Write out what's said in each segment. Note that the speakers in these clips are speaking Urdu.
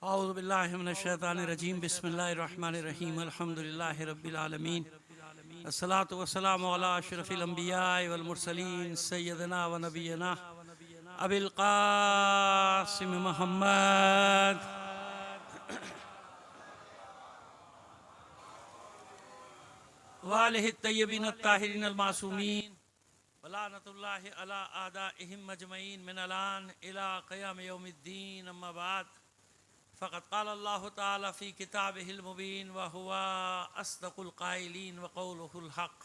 اعوذ باللہ من الشیطان الرجیم بسم اللہ الرحمن الرحیم الحمدللہ رب العالمین الصلاة والسلام علی اشرف الانبیاء والمرسلین سیدنا و نبینا ابی القاسم محمد وآلہ الطیبین الطاہرین المعصومین ولعنۃ اللہ علی اعدائہم مجمعین من الان الی قیام یوم الدین اما بعد فقد قال الله تعالى في كتابه المبين وهو أصدق القائلين وقوله الحق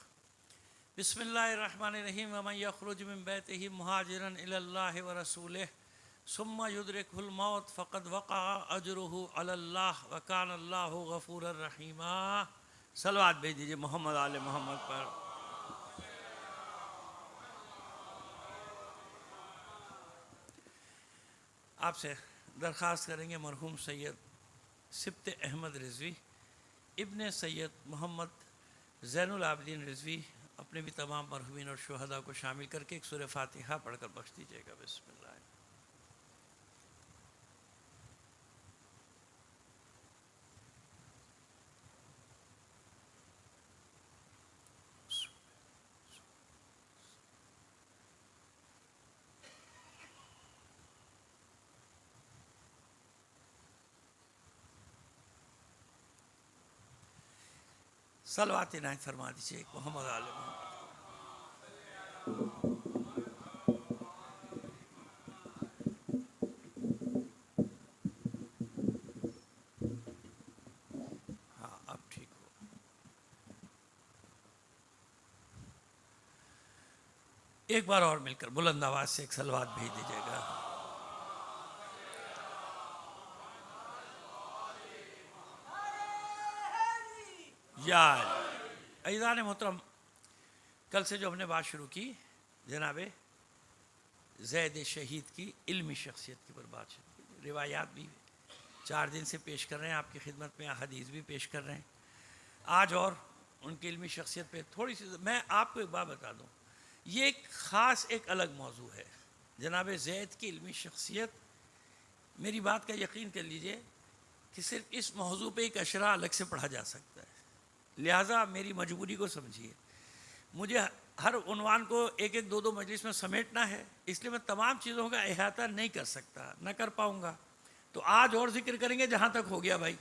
بسم الله الرحمن الرحيم ومن يخرج من بيته مهاجرا إلى الله ورسوله ثم يدركه الموت فقد وقع أجره على الله وكان الله غفورا رحيما صلوات بھیج دیجئے محمد آل محمد پر۔ آپ سے درخواست کریں گے مرحوم سید سبط احمد رضوی ابن سید محمد زین العابدین رضوی اپنے بھی تمام مرحومین اور شہداء کو شامل کر کے ایک سورہ فاتحہ پڑھ کر بخش دیجیے گا۔ بسم اللہ۔ صلوات عنایت فرما دیجیے محمد آل محمد۔ ہاں اب ٹھیک ہو۔ ایک بار اور مل کر بلند آواز سے ایک صلوات بھیج دیجیے گا۔ یا عزیزان محترم، کل سے جو ہم نے بات شروع کی جناب زید شہید کی علمی شخصیت کی پر بات شروع کی، روایات بھی 4 دن سے پیش کر رہے ہیں، آپ کی خدمت میں احادیث بھی پیش کر رہے ہیں۔ آج اور ان کی علمی شخصیت پہ تھوڑی سی میں آپ کو ایک بات بتا دوں، یہ ایک خاص ایک الگ موضوع ہے جناب زید کی علمی شخصیت۔ میری بات کا یقین کر لیجئے کہ صرف اس موضوع پہ ایک اشرا الگ سے پڑھا جا سکتا ہے، لہٰذا میری مجبوری کو سمجھیے، مجھے ہر عنوان کو ایک ایک 2 مجلس میں سمیٹنا ہے، اس لیے میں تمام چیزوں کا احاطہ نہیں کر سکتا، نہ کر پاؤں گا۔ تو آج اور ذکر کریں گے جہاں تک ہو گیا بھائی،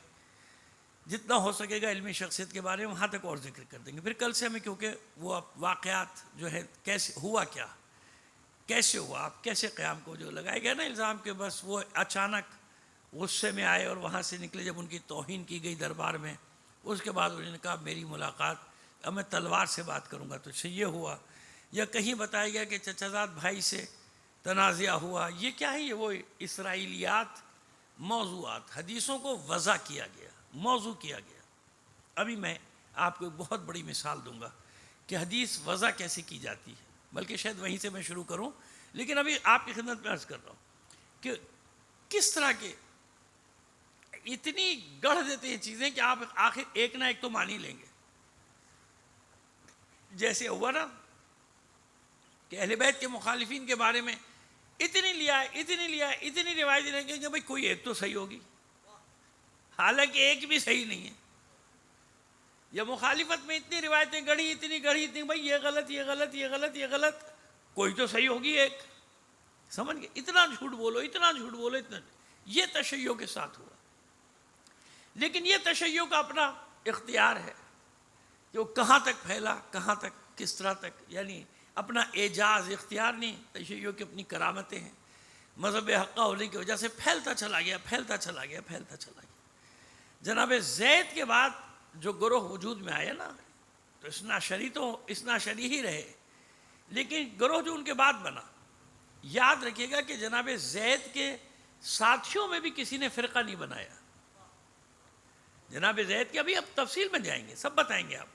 جتنا ہو سکے گا علمی شخصیت کے بارے میں وہاں تک اور ذکر کر دیں گے۔ پھر کل سے ہمیں کیونکہ وہ واقعات جو ہے کیسے ہوا، کیا کیسے ہوا، آپ کیسے قیام کو جو لگائے گئے نا الزام کے، بس وہ اچانک غصے میں آئے اور وہاں سے نکلے جب ان کی توہین کی گئی دربار میں، اس کے بعد انہوں نے کہا میری ملاقات اب میں تلوار سے بات کروں گا، تو یہ ہوا، یا کہیں بتایا گیا کہ چچا زاد بھائی سے تنازعہ ہوا۔ یہ کیا ہے؟ یہ وہ اسرائیلیات، موضوعات، حدیثوں کو وضع کیا گیا، موضوع کیا گیا۔ ابھی میں آپ کو ایک بہت بڑی مثال دوں گا کہ حدیث وضع کیسے کی جاتی ہے، بلکہ شاید وہیں سے میں شروع کروں، لیکن ابھی آپ کی خدمت میں عرض کر رہا ہوں کہ کس طرح کے اتنی گڑھ دیتے ہیں چیزیں کہ آپ آخر ایک نہ ایک تو مان ہی لیں گے۔ جیسے ہوا نا کہ اہل بیت کے مخالفین کے بارے میں اتنی روایتیں لیں گے کہ بھئی کوئی ایک تو صحیح ہوگی، حالانکہ ایک بھی صحیح نہیں ہے۔ یا مخالفت میں اتنی روایتیں گڑھی بھئی یہ غلط، یہ غلط، یہ غلط، یہ غلط، کوئی تو صحیح ہوگی ایک، سمجھ گئے؟ اتنا جھوٹ بولو، اتنا جھوٹ بولو، اتنا۔ یہ تشیع کے ساتھ ہوا، لیکن یہ تشیع کا اپنا اختیار ہے کہ وہ کہاں تک پھیلا، کہاں تک، کس طرح تک، یعنی اپنا اعجاز اختیار نہیں، تشیع کی اپنی کرامتیں ہیں، مذہب حقہ ہونے کی وجہ سے پھیلتا چلا گیا، پھیلتا چلا گیا، پھیلتا چلا گیا۔ جناب زید کے بعد جو گروہ وجود میں آیا نا، تو اسنا شری ہی رہے، لیکن گروہ جو ان کے بعد بنا، یاد رکھیے گا کہ جناب زید کے ساتھیوں میں بھی کسی نے فرقہ نہیں بنایا۔ جناب زید کے ابھی اب تفصیل میں جائیں گے، سب بتائیں گے آپ،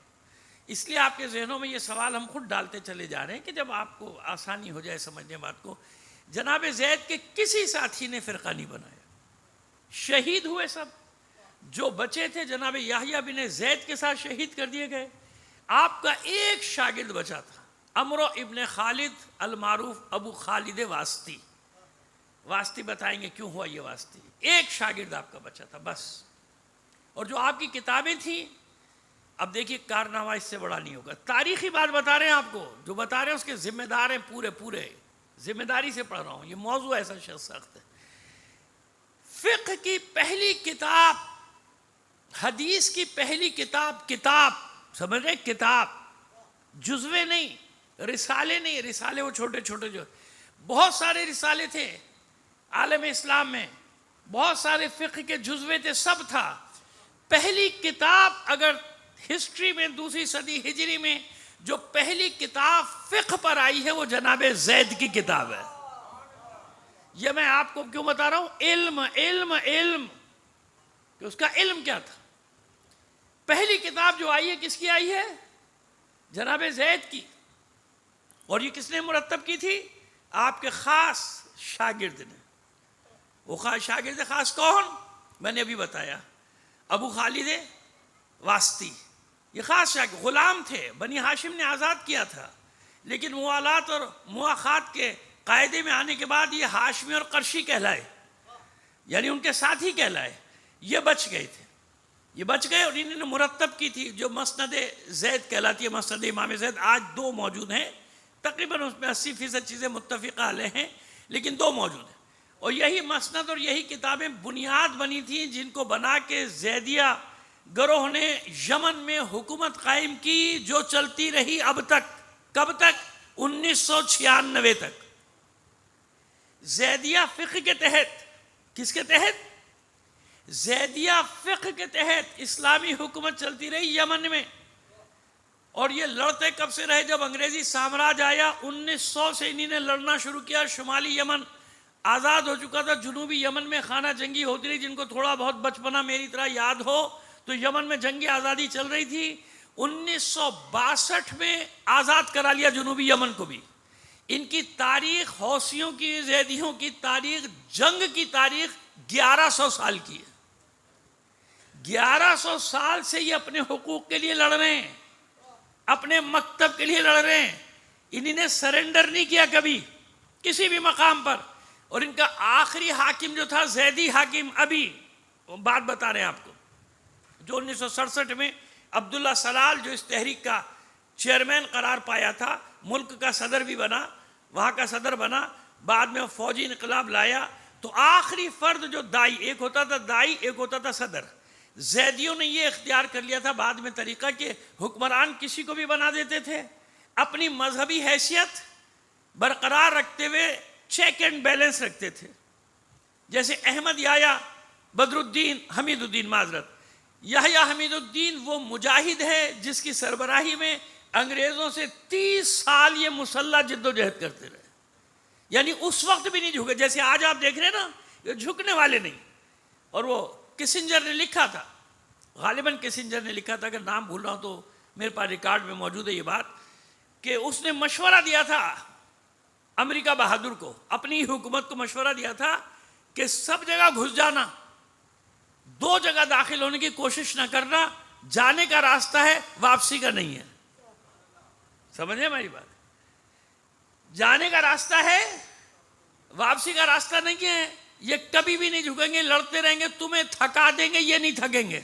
اس لیے آپ کے ذہنوں میں یہ سوال ہم خود ڈالتے چلے جا رہے ہیں کہ جب آپ کو آسانی ہو جائے سمجھنے بات کو۔ جناب زید کے کسی ساتھی نے فرقہ نہیں بنایا، شہید ہوئے سب، جو بچے تھے جناب یحییٰ بن زید کے ساتھ شہید کر دیے گئے۔ آپ کا ایک شاگرد بچا تھا، عمرو ابن خالد المعروف ابو خالد واسطی، واسطی بتائیں گے کیوں ہوا یہ واسطی. ایک شاگرد آپ کا بچا تھا بس. اور جو آپ کی کتابیں تھیں، اب دیکھیے کارنامہ اس سے بڑا نہیں ہوگا. تاریخی بات بتا رہے ہیں آپ کو، جو بتا رہے ہیں اس کے ذمہ دار ہیں پورے ذمہ داری سے پڑھ رہا ہوں. یہ موضوع ایسا شخص سخت ہے. فقہ کی پہلی کتاب، حدیث کی پہلی کتاب سمجھ رہے، کتاب، جزوے نہیں، رسالے نہیں. رسالے وہ چھوٹے چھوٹے جو بہت سارے رسالے تھے عالم اسلام میں، بہت سارے فقہ کے جزوے تھے، سب تھا. پہلی کتاب اگر ہسٹری میں دوسری صدی ہجری میں جو پہلی کتاب فقہ پر آئی ہے وہ جناب زید کی کتاب ہے. یہ میں آپ کو کیوں بتا رہا ہوں؟ علم علم علم کہ اس کا علم کیا تھا. پہلی کتاب جو آئی ہے کس کی آئی ہے؟ جناب زید کی. اور یہ کس نے مرتب کی تھی؟ آپ کے خاص شاگرد نے. وہ خاص شاگرد خاص کون؟ میں نے ابھی بتایا، ابو خالد واسطی. یہ خاص شاگرد غلام تھے، بنی ہاشم نے آزاد کیا تھا، لیکن موالات اور مواخات کے قاعدے میں آنے کے بعد یہ ہاشمی اور قرشی کہلائے، یعنی ان کے ساتھی کہلائے. یہ بچ گئے تھے، یہ بچ گئے اور انہوں نے مرتب کی تھی جو مسند زید کہلاتی ہے. مسند امام زید آج 2 موجود ہیں، تقریباً اس میں 80% چیزیں متفقہ علیہ ہیں، لیکن 2 موجود ہیں. اور یہی مسند اور یہی کتابیں بنیاد بنی تھیں جن کو بنا کے زیدیہ گروہ نے یمن میں حکومت قائم کی، جو چلتی رہی اب تک. کب تک؟ 1996 تک. زیدیہ فقہ کے تحت، کس کے تحت؟ زیدیہ فقہ کے تحت اسلامی حکومت چلتی رہی یمن میں. اور یہ لڑتے کب سے رہے؟ جب انگریزی سامراج آیا 1900 سے انہی نے لڑنا شروع کیا. شمالی یمن آزاد ہو چکا تھا، جنوبی یمن میں خانہ جنگی ہوتی رہی. جن کو تھوڑا بہت بچپنا میری طرح یاد ہو تو یمن میں جنگ آزادی چل رہی تھی. 1962 میں آزاد کرا لیا جنوبی یمن کو بھی. ان کی تاریخ، حوثیوں کی، زیدیوں کی تاریخ، جنگ کی تاریخ 1100 سال کی ہے. 1100 سال سے یہ اپنے حقوق کے لیے لڑ رہے ہیں، اپنے مکتب کے لیے لڑ رہے ہیں. انہی نے سرنڈر نہیں کیا کبھی کسی بھی مقام پر. اور ان کا آخری حاکم جو تھا زیدی حاکم، ابھی بات بتا رہے ہیں آپ کو، جو 1967 میں عبداللہ سلال جو اس تحریک کا چیئرمین قرار پایا تھا، ملک کا صدر بھی بنا، وہاں کا صدر بنا، بعد میں فوجی انقلاب لایا. تو آخری فرد جو دائی، ایک ہوتا تھا دائی، ایک ہوتا تھا صدر. زیدیوں نے یہ اختیار کر لیا تھا بعد میں طریقہ کہ حکمران کسی کو بھی بنا دیتے تھے، اپنی مذہبی حیثیت برقرار رکھتے ہوئے چیک اینڈ بیلنس رکھتے تھے. جیسے احمد یحییٰ بدر الدین حمید الدین، معذرت، یحییٰ حمید الدین وہ مجاہد ہے جس کی سربراہی میں انگریزوں سے 30 سال یہ مسلح جد و جہد کرتے رہے. یعنی اس وقت بھی نہیں جھکے، جیسے آج آپ دیکھ رہے ہیں نا، یہ جھکنے والے نہیں. اور وہ کسنجر نے لکھا تھا، غالباً کسنجر نے لکھا تھا، اگر نام بھول رہا ہوں تو میرے پاس ریکارڈ میں موجود ہے یہ بات، کہ اس نے مشورہ دیا تھا امریکہ بہادر کو، اپنی حکومت کو مشورہ دیا تھا کہ سب جگہ گھس جانا، 2 جگہ داخل ہونے کی کوشش نہ کرنا. جانے کا راستہ ہے، واپسی کا نہیں ہے. سمجھے ہماری بات؟ جانے کا راستہ ہے، واپسی کا راستہ نہیں ہے. یہ کبھی بھی نہیں جھکیں گے، لڑتے رہیں گے، تمہیں تھکا دیں گے، یہ نہیں تھکیں گے.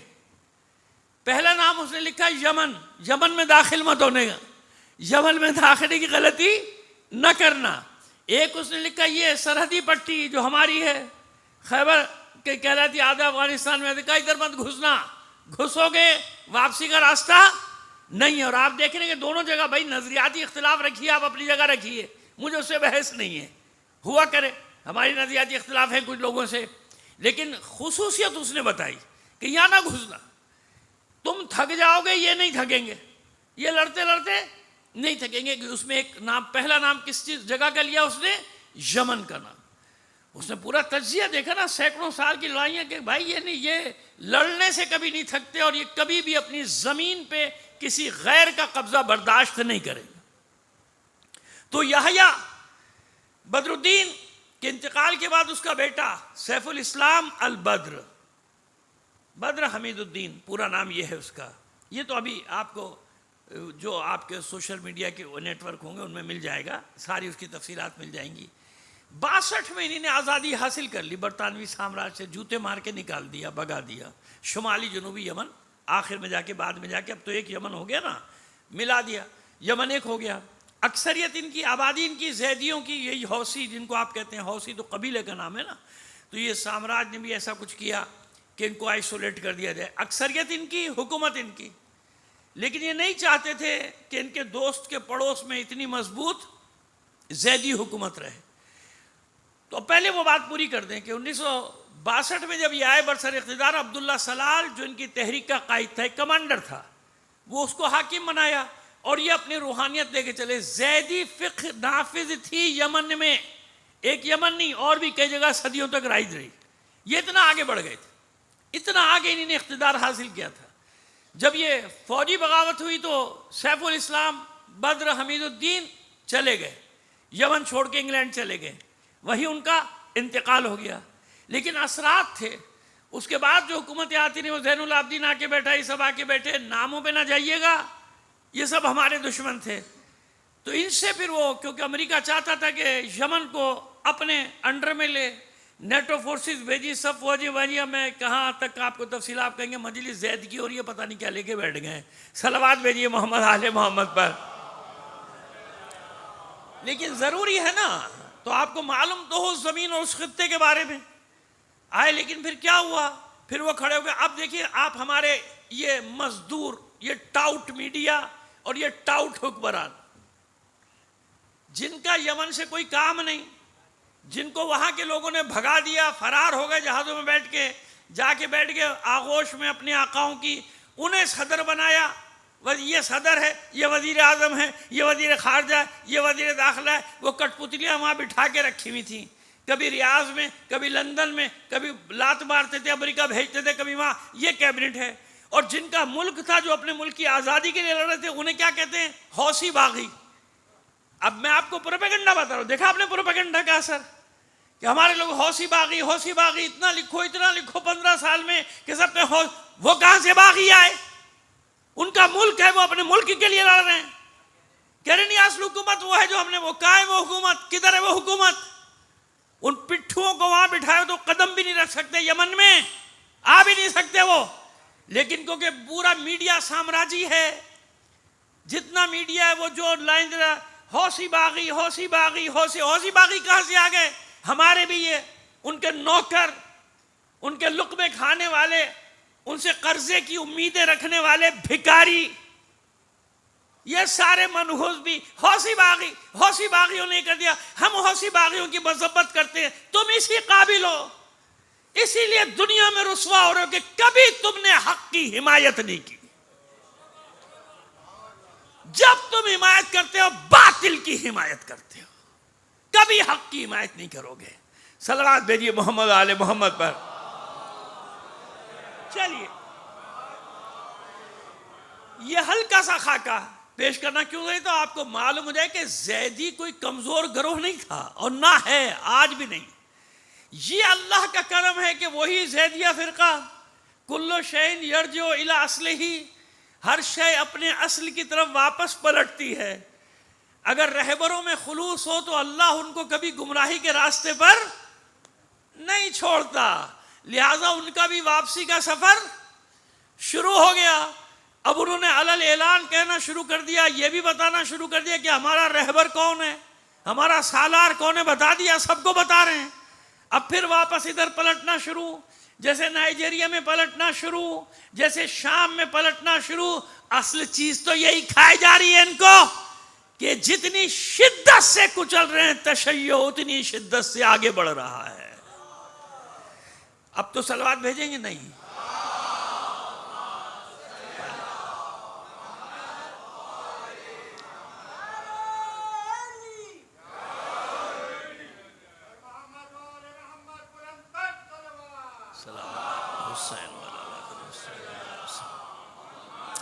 پہلا نام اس نے لکھا یمن. یمن میں داخل مت ہونے گا، یمن میں داخلے کی غلطی نہ کرنا. ایک اس نے لکھا یہ سرحدی پٹی جو ہماری ہے، خیبر کے کہلاتی آدھا افغانستان میں، کہا ادھر مت گھسنا، گھسو گے واپسی کا راستہ نہیں ہے. اور آپ دیکھ رہے ہیں کہ دونوں جگہ بھائی نظریاتی اختلاف رکھیے، آپ اپنی جگہ رکھیے، مجھے اس سے بحث نہیں ہے، ہوا کرے. ہماری نظریاتی اختلاف ہیں کچھ لوگوں سے، لیکن خصوصیت اس نے بتائی کہ یہاں نہ گھسنا، تم تھک جاؤ گے، یہ نہیں تھکیں گے، یہ لڑتے لڑتے نہیں تھکیں گے. کہ اس میں ایک نام، پہلا نام کس چیز جگہ کا لیا اس نے؟ یمن کا نام. اس نے پورا تجزیہ دیکھا نا، سینکڑوں سال کی لڑائیاں، کہ بھائی یہ نہیں، یہ لڑنے سے کبھی نہیں تھکتے اور یہ کبھی بھی اپنی زمین پہ کسی غیر کا قبضہ برداشت نہیں کریں گے. تو یحییٰ بدر الدین کے انتقال کے بعد اس کا بیٹا سیف الاسلام البدر، بدر حمید الدین پورا نام یہ ہے اس کا. یہ تو ابھی آپ کو جو آپ کے سوشل میڈیا کے نیٹ ورک ہوں گے ان میں مل جائے گا، ساری اس کی تفصیلات مل جائیں گی. 62 میں انہوں نے آزادی حاصل کر لی، برطانوی سامراج سے جوتے مار کے نکال دیا، بگا دیا شمالی جنوبی یمن، آخر میں جا کے بعد میں جا کے اب تو ایک یمن ہو گیا نا، ملا دیا، یمن ایک ہو گیا۔ اکثریت ان کی آبادی ان کی زیدیوں کی، یہی حوثی جن کو آپ کہتے ہیں، حوثی تو قبیلے کا نام ہے نا، تو یہ سامراج نے بھی ایسا کچھ کیا کہ ان کو آئسولیٹ کر دیا جائے، اکثریت ان کی، حکومت ان کی، لیکن یہ نہیں چاہتے تھے کہ ان کے دوست کے پڑوس میں اتنی مضبوط زیدی حکومت رہے۔ تو پہلے وہ بات پوری کر دیں کہ 1962 میں جب یہ آئے برسر اقتدار، عبداللہ سلال جو ان کی تحریک کا قائد تھا، ایک کمانڈر تھا، وہ اس کو حاکم بنایا اور یہ اپنی روحانیت لے کے چلے۔ زیدی فقہ نافذ تھی یمن میں، ایک یمن نہیں اور بھی کئی جگہ صدیوں تک رائج رہی۔ یہ اتنا آگے بڑھ گئے تھے، اتنا آگے انہوں نے اقتدار حاصل کیا تھا۔ جب یہ فوجی بغاوت ہوئی تو سیف الاسلام بدر حمید الدین چلے گئے، یمن چھوڑ کے انگلینڈ چلے گئے، وہی ان کا انتقال ہو گیا۔ لیکن اثرات تھے، اس کے بعد جو حکومتیں آتی رہی، وہ زین العابدین آ کے بیٹھا، یہ سب آ کے بیٹھے، ناموں پہ نہ جائیے گا، یہ سب ہمارے دشمن تھے۔ تو ان سے پھر وہ، کیونکہ امریکہ چاہتا تھا کہ یمن کو اپنے انڈر میں لے، نیٹو فورسز بھیجی، سب فوجی بھیجی، میں کہاں تک آپ کو تفصیل آپ کہیں گے، مجلس زید کی، اور یہ پتہ نہیں کیا لے کے بیٹھ گئے، صلوات بھیجیے محمد آل محمد پر۔ لیکن ضروری ہے نا، تو آپ کو معلوم تو ہو اس زمین اور اس خطے کے بارے میں آئے۔ لیکن پھر کیا ہوا، پھر وہ کھڑے ہو گئے۔ اب دیکھیے آپ، ہمارے یہ مزدور، یہ ٹاؤٹ میڈیا اور یہ ٹاؤٹ حکمران، جن کا یمن سے کوئی کام نہیں، جن کو وہاں کے لوگوں نے بھگا دیا، فرار ہو گئے جہازوں میں بیٹھ کے، جا کے بیٹھ گئے آغوش میں اپنے آقاؤں کی، انہیں صدر بنایا، یہ صدر ہے، یہ وزیر اعظم ہے، یہ وزیر خارجہ ہے، یہ وزیر داخلہ ہے۔ وہ کٹ پتلیاں وہاں بٹھا کے رکھی ہوئی تھیں، کبھی ریاض میں، کبھی لندن میں، کبھی لات مارتے تھے، امریکہ بھیجتے تھے، کبھی وہاں۔ یہ کیبنٹ ہے۔ اور جن کا ملک تھا، جو اپنے ملک کی آزادی کے لیے لڑ رہے تھے، انہیں کیا کہتے ہیں؟ حوثی باغی۔ اب میں آپ کو پروپیگنڈا بتا رہا ہوں، دیکھا آپ نے پروپیگنڈا کا اثر، کہ ہمارے لوگ حوثی باغی، حوثی باغی، اتنا لکھو 15 سال میں کہ سب نے وہ کہاں سے باغی آئے؟ ان کا ملک ہے، وہ اپنے ملک کے لیے لڑ رہے ہیں۔ کہہ رہے نہیں اصل حکومت وہ ہے جو ہم نے وہ کہا ہے، وہ حکومت کدھر ہے؟ وہ حکومت ان پٹھوں کو وہاں بٹھائے تو قدم بھی نہیں رکھ سکتے، یمن میں آ بھی نہیں سکتے وہ۔ لیکن کیونکہ پورا میڈیا سامراجی ہے، جتنا میڈیا ہے وہ جو لائن دے رہا، حوثی باغی، حوثی باغی، حوثی باغی کہاں سے آ گئے؟ ہمارے بھی یہ ان کے نوکر، ان کے لقمے کھانے والے، ان سے قرضے کی امیدیں رکھنے والے بھکاری، یہ سارے منحوس بھی حوثی باغی، حوثی باغیوں نے کر دیا۔ ہم حوثی باغیوں کی مذمت کرتے ہیں، تم اسی قابل ہو، اسی لیے دنیا میں رسوا ہو رہے ہو کہ کبھی تم نے حق کی حمایت نہیں کی۔ جب تم حمایت کرتے ہو، باطل کی حمایت کرتے ہو، کبھی حق کی حمایت نہیں کرو گے۔ صلوات بھیجیے محمد آل محمد پر۔ چلیے، یہ ہلکا سا خاکہ پیش کرنا کیوں نہیں، تو آپ کو معلوم ہو جائے کہ زیدی کوئی کمزور گروہ نہیں تھا، اور نہ ہے، آج بھی نہیں۔ یہ اللہ کا کرم ہے کہ وہی زیدیہ فرقہ، کلو شیء یرجع الی اصلہ، ہر شے اپنے اصل کی طرف واپس پلٹتی ہے۔ اگر رہبروں میں خلوص ہو تو اللہ ان کو کبھی گمراہی کے راستے پر نہیں چھوڑتا، لہٰذا ان کا بھی واپسی کا سفر شروع ہو گیا۔ اب انہوں نے علل اعلان کہنا شروع کر دیا، یہ بھی بتانا شروع کر دیا کہ ہمارا رہبر کون ہے، ہمارا سالار کون ہے، بتا دیا، سب کو بتا رہے ہیں۔ اب پھر واپس ادھر پلٹنا شروع، جیسے نائجیریا میں پلٹنا شروع، جیسے شام میں پلٹنا شروع۔ اصل چیز تو یہی کھائی جا رہی ہے ان کو کہ جتنی شدت سے کچل رہے ہیں تشیع، اتنی شدت سے آگے بڑھ رہا ہے۔ اب تو صلوات بھیجیں گے نہیں؟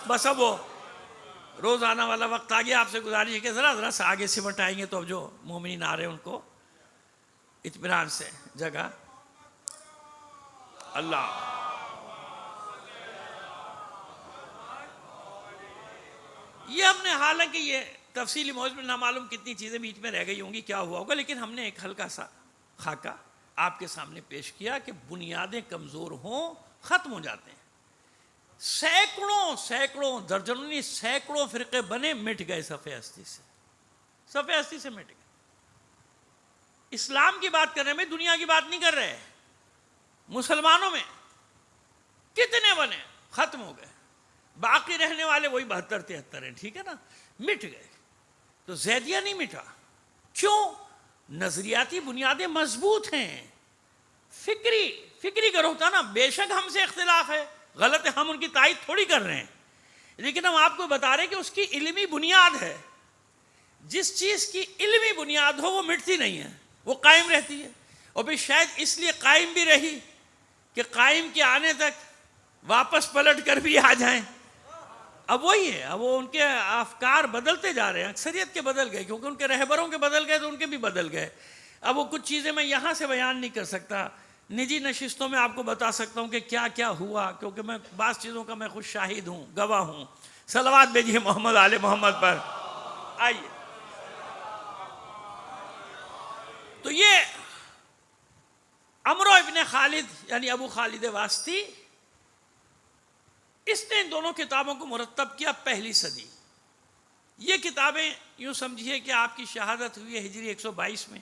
بس اب وہ روز آنا والا وقت آ گیا، آپ سے گزارش ہے کہ ذرا سا آگے سمٹ آئیں گے تو اب جو مومنین آ رہے ہیں ان کو اطمینان سے جگہ۔ اللہ یہ ہم نے، حالانکہ یہ تفصیلی موضوع میں نامعلوم کتنی چیزیں بیچ میں رہ گئی ہوں گی، کیا ہوا ہوگا، لیکن ہم نے ایک ہلکا سا خاکہ آپ کے سامنے پیش کیا کہ بنیادیں کمزور ہوں ختم ہو جاتے ہیں. سینکڑوں درجنوں نہیں سینکڑوں فرقے بنے, مٹ گئے صفحہ ہستی سے, صفحہ ہستی سے مٹ گئے. اسلام کی بات کر رہے ہیں, میں دنیا کی بات نہیں کر رہے. مسلمانوں میں کتنے بنے, ختم ہو گئے. باقی رہنے والے وہی 72-73 ہیں, ٹھیک ہے نا, مٹ گئے. تو زیدیہ نہیں مٹا. کیوں؟ نظریاتی بنیادیں مضبوط ہیں. فکری گروہ تھا نا, بے شک ہم سے اختلاف ہے, غلط ہے, ہم ان کی تائید تھوڑی کر رہے ہیں, لیکن ہم آپ کو بتا رہے ہیں کہ اس کی علمی بنیاد ہے. جس چیز کی علمی بنیاد ہو وہ مٹتی نہیں ہے, وہ قائم رہتی ہے. اور پھر شاید اس لیے قائم بھی رہی کہ قائم کے آنے تک واپس پلٹ کر بھی آ جائیں. اب وہی ہے, اب وہ ان کے افکار بدلتے جا رہے ہیں, اکثریت کے بدل گئے کیونکہ ان کے رہبروں کے بدل گئے تو ان کے بھی بدل گئے. اب وہ کچھ چیزیں میں یہاں سے بیان نہیں کر سکتا, نجی نشستوں میں آپ کو بتا سکتا ہوں کہ کیا کیا ہوا, کیونکہ میں بعض چیزوں کا میں خود شاہد ہوں, گواہ ہوں. صلوات بھیجیے محمد آل محمد پر. آئیے. تو یہ عمرو ابن خالد یعنی ابو خالد واسطی, اس نے ان دونوں کتابوں کو مرتب کیا پہلی صدی. یہ کتابیں یوں سمجھیے کہ آپ کی شہادت ہوئی ہے ہجری 122 میں,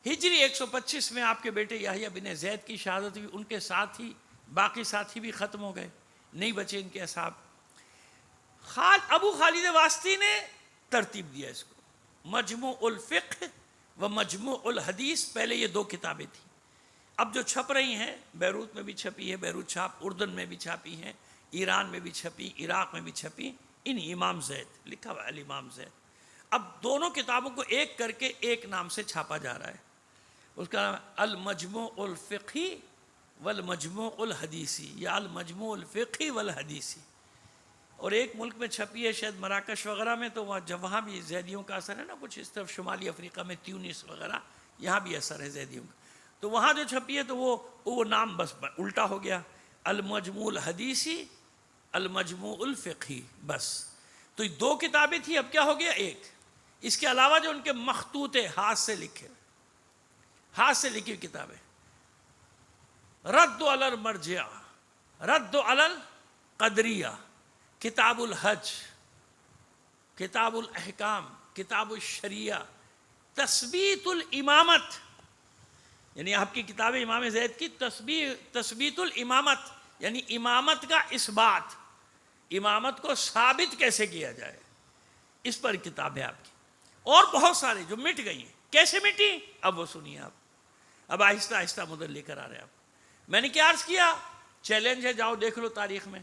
ہجری 125 میں آپ کے بیٹے یحییٰ بن زید کی شہادت ہوئی. ان کے ساتھ ہی باقی ساتھی بھی ختم ہو گئے, نہیں بچے ان کے اصحاب. ابو خالد واسطی نے ترتیب دیا اس کو, مجموع الفقہ و مجموع الحدیث. پہلے یہ 2 کتابیں تھیں, اب جو چھپ رہی ہیں, بیروت میں بھی چھپی ہے, بیروت چھاپ, اردن میں بھی چھاپی ہیں, ایران میں بھی چھپی, عراق میں بھی چھپی. ان امام زید لکھا ہوا ہے, امام زید. اب دونوں کتابوں کو ایک کر کے ایک نام سے چھاپا جا رہا ہے, اس کا نام المجموع الفقہی والمجموع الحدیثی یا المجموع الفقہی والحدیثی. اور ایک ملک میں چھپی ہے شاید مراکش وغیرہ میں, تو وہاں بھی زیدیوں کا اثر ہے نا, کچھ اس طرف شمالی افریقہ میں تیونس وغیرہ, یہاں بھی اثر ہے زیدیوں کا. تو وہاں جو چھپی ہے تو وہ نام بس الٹا ہو گیا, المجموع الحدیثی المجموع الفقہی بس. تو یہ 2 کتابیں تھیں, اب کیا ہو گیا ایک. اس کے علاوہ جو ان کے مخطوط ہاتھ سے لکھی کتابیں, رد علی المرجع, رد علی القدریہ, کتاب الحج, کتاب الاحکام, کتاب الشریعہ, تثبیت الامامت, یعنی آپ کی کتاب امام زید کی تثبیت الامامت یعنی امامت کا اثبات, امامت کو ثابت کیسے کیا جائے, اس پر کتاب ہے آپ کی. اور بہت سارے جو مٹ گئی ہیں. کیسے مٹی اب وہ سنیے آپ, اب آہستہ آہستہ مدر لے کر آ رہے ہیں آپ. میں نے کیا عرض کیا, چیلنج ہے, جاؤ دیکھ لو تاریخ میں.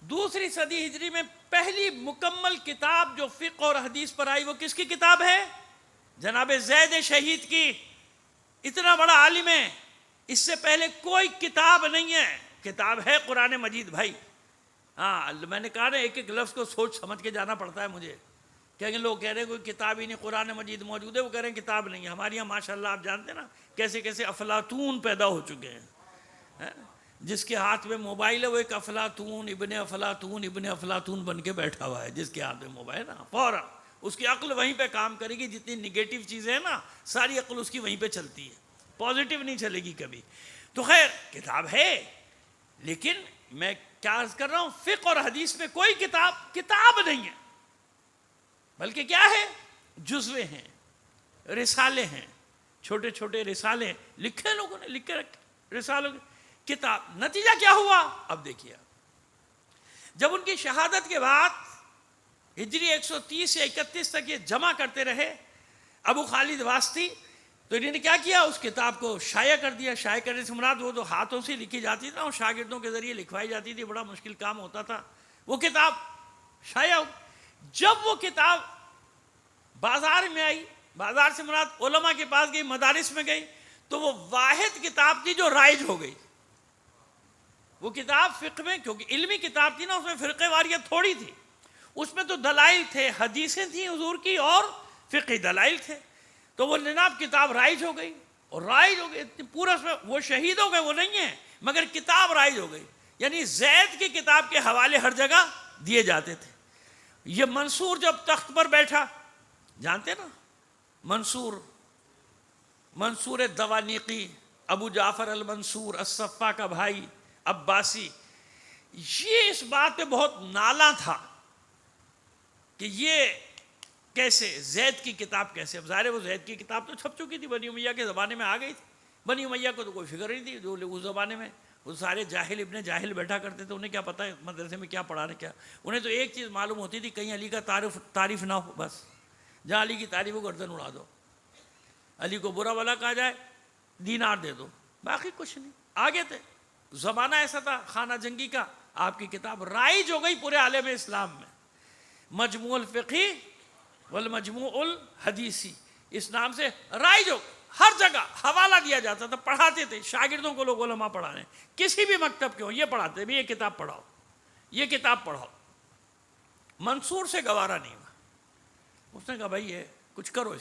2 صدی ہجری میں پہلی مکمل کتاب جو فقہ اور حدیث پر آئی وہ کس کی کتاب ہے؟ جناب زید شہید کی. اتنا بڑا عالم ہے, اس سے پہلے کوئی کتاب نہیں ہے. کتاب ہے قرآن مجید بھائی. ہاں میں نے کہا نا, ایک ایک لفظ کو سوچ سمجھ کے جانا پڑتا ہے مجھے. کہیں گے لوگ کہہ رہے ہیں کوئی کتاب ہی نہیں, قرآن مجید موجود ہے, وہ کہہ رہے ہیں کتاب نہیں ہے. ہمارے یہاں ماشاءاللہ آپ جانتے ہیں نا کیسے کیسے افلاطون پیدا ہو چکے ہیں. جس کے ہاتھ میں موبائل ہے وہ ایک افلاطون ابن افلاطون ابن افلاطون بن کے بیٹھا ہوا ہے. جس کے ہاتھ میں موبائل نا, فوراً اس کی عقل وہیں پہ کام کرے گی. جتنی نگیٹو چیزیں ہیں نا ساری عقل اس کی وہیں پہ چلتی ہے, پازیٹیو نہیں چلے گی کبھی. تو خیر کتاب ہے, لیکن میں کیا عرض کر رہا ہوں, فقہ اور حدیث میں کوئی کتاب نہیں ہے, بلکہ کیا ہے, جزوے ہیں, رسالے ہیں, چھوٹے چھوٹے رسالے لکھے لوگوں نے, لکھ کے رکھے رسالوں کتاب. نتیجہ کیا ہوا اب دیکھیے. جب ان کی شہادت کے بعد ہجری 130 سے 31 تک یہ جمع کرتے رہے ابو خالد واسطی, تو انہوں نے کیا کیا, اس کتاب کو شائع کر دیا. شائع کرنے سے مراد وہ تو ہاتھوں سے لکھی جاتی تھی, اور شاگردوں کے ذریعے لکھوائی جاتی تھی, بڑا مشکل کام ہوتا تھا. وہ کتاب شائع ہو. جب وہ کتاب بازار میں آئی, بازار سے مراد علماء کے پاس گئی, مدارس میں گئی, تو وہ واحد کتاب تھی جو رائج ہو گئی. وہ کتاب فقہ میں, کیونکہ علمی کتاب تھی نا, اس میں فرقہ واریت تھوڑی تھی, اس میں تو دلائل تھے, حدیثیں تھیں حضور کی اور فقہی دلائل تھے. تو وہ جناب کتاب رائج ہو گئی, اور رائج ہو گئی پورا, اس میں وہ شہید ہو گئے وہ نہیں ہیں, مگر کتاب رائج ہو گئی. یعنی زید کی کتاب کے حوالے ہر جگہ دیے جاتے تھے. یہ منصور جب تخت پر بیٹھا, جانتے نا منصور منصور دوانیقی، ابو جعفر المنصور الصفا کا بھائی عباسی، یہ اس بات پہ بہت نالا تھا کہ یہ کیسے زید کی کتاب کیسے، اب ظاہر ہے وہ زید کی کتاب تو چھپ چکی تھی، بنی امیہ کے زمانے میں آ گئی تھی، بنی امیہ کو تو کوئی فکر نہیں تھی، جو اس زمانے میں وہ سارے جاہل ابن جاہل بیٹھا کرتے تھے، انہیں کیا پتہ ہے مدرسے میں کیا پڑھانے کیا، انہیں تو ایک چیز معلوم ہوتی تھی کہیں علی کا تعریف نہ ہو، بس جہاں علی کی تعریف ہو گردن اڑا دو، علی کو برا بھلا کہا جائے دینار دے دو، باقی کچھ نہیں۔ آگے تھے، زمانہ ایسا تھا خانہ جنگی کا، آپ کی کتاب رائج ہو گئی پورے عالم اسلام میں، مجموع الفقی والمجموع الحدیثی، اس نام سے رائج ہو، ہر جگہ حوالہ دیا جاتا تھا، پڑھاتے تھے شاگردوں کو، لوگ علماء پڑھانے، کسی بھی مکتب کے ہوں یہ پڑھاتے بھی، یہ کتاب پڑھاؤ، یہ کتاب پڑھاؤ۔ منصور سے گوارا نہیں ہوا، اس نے کہا بھائی یہ کچھ کرو،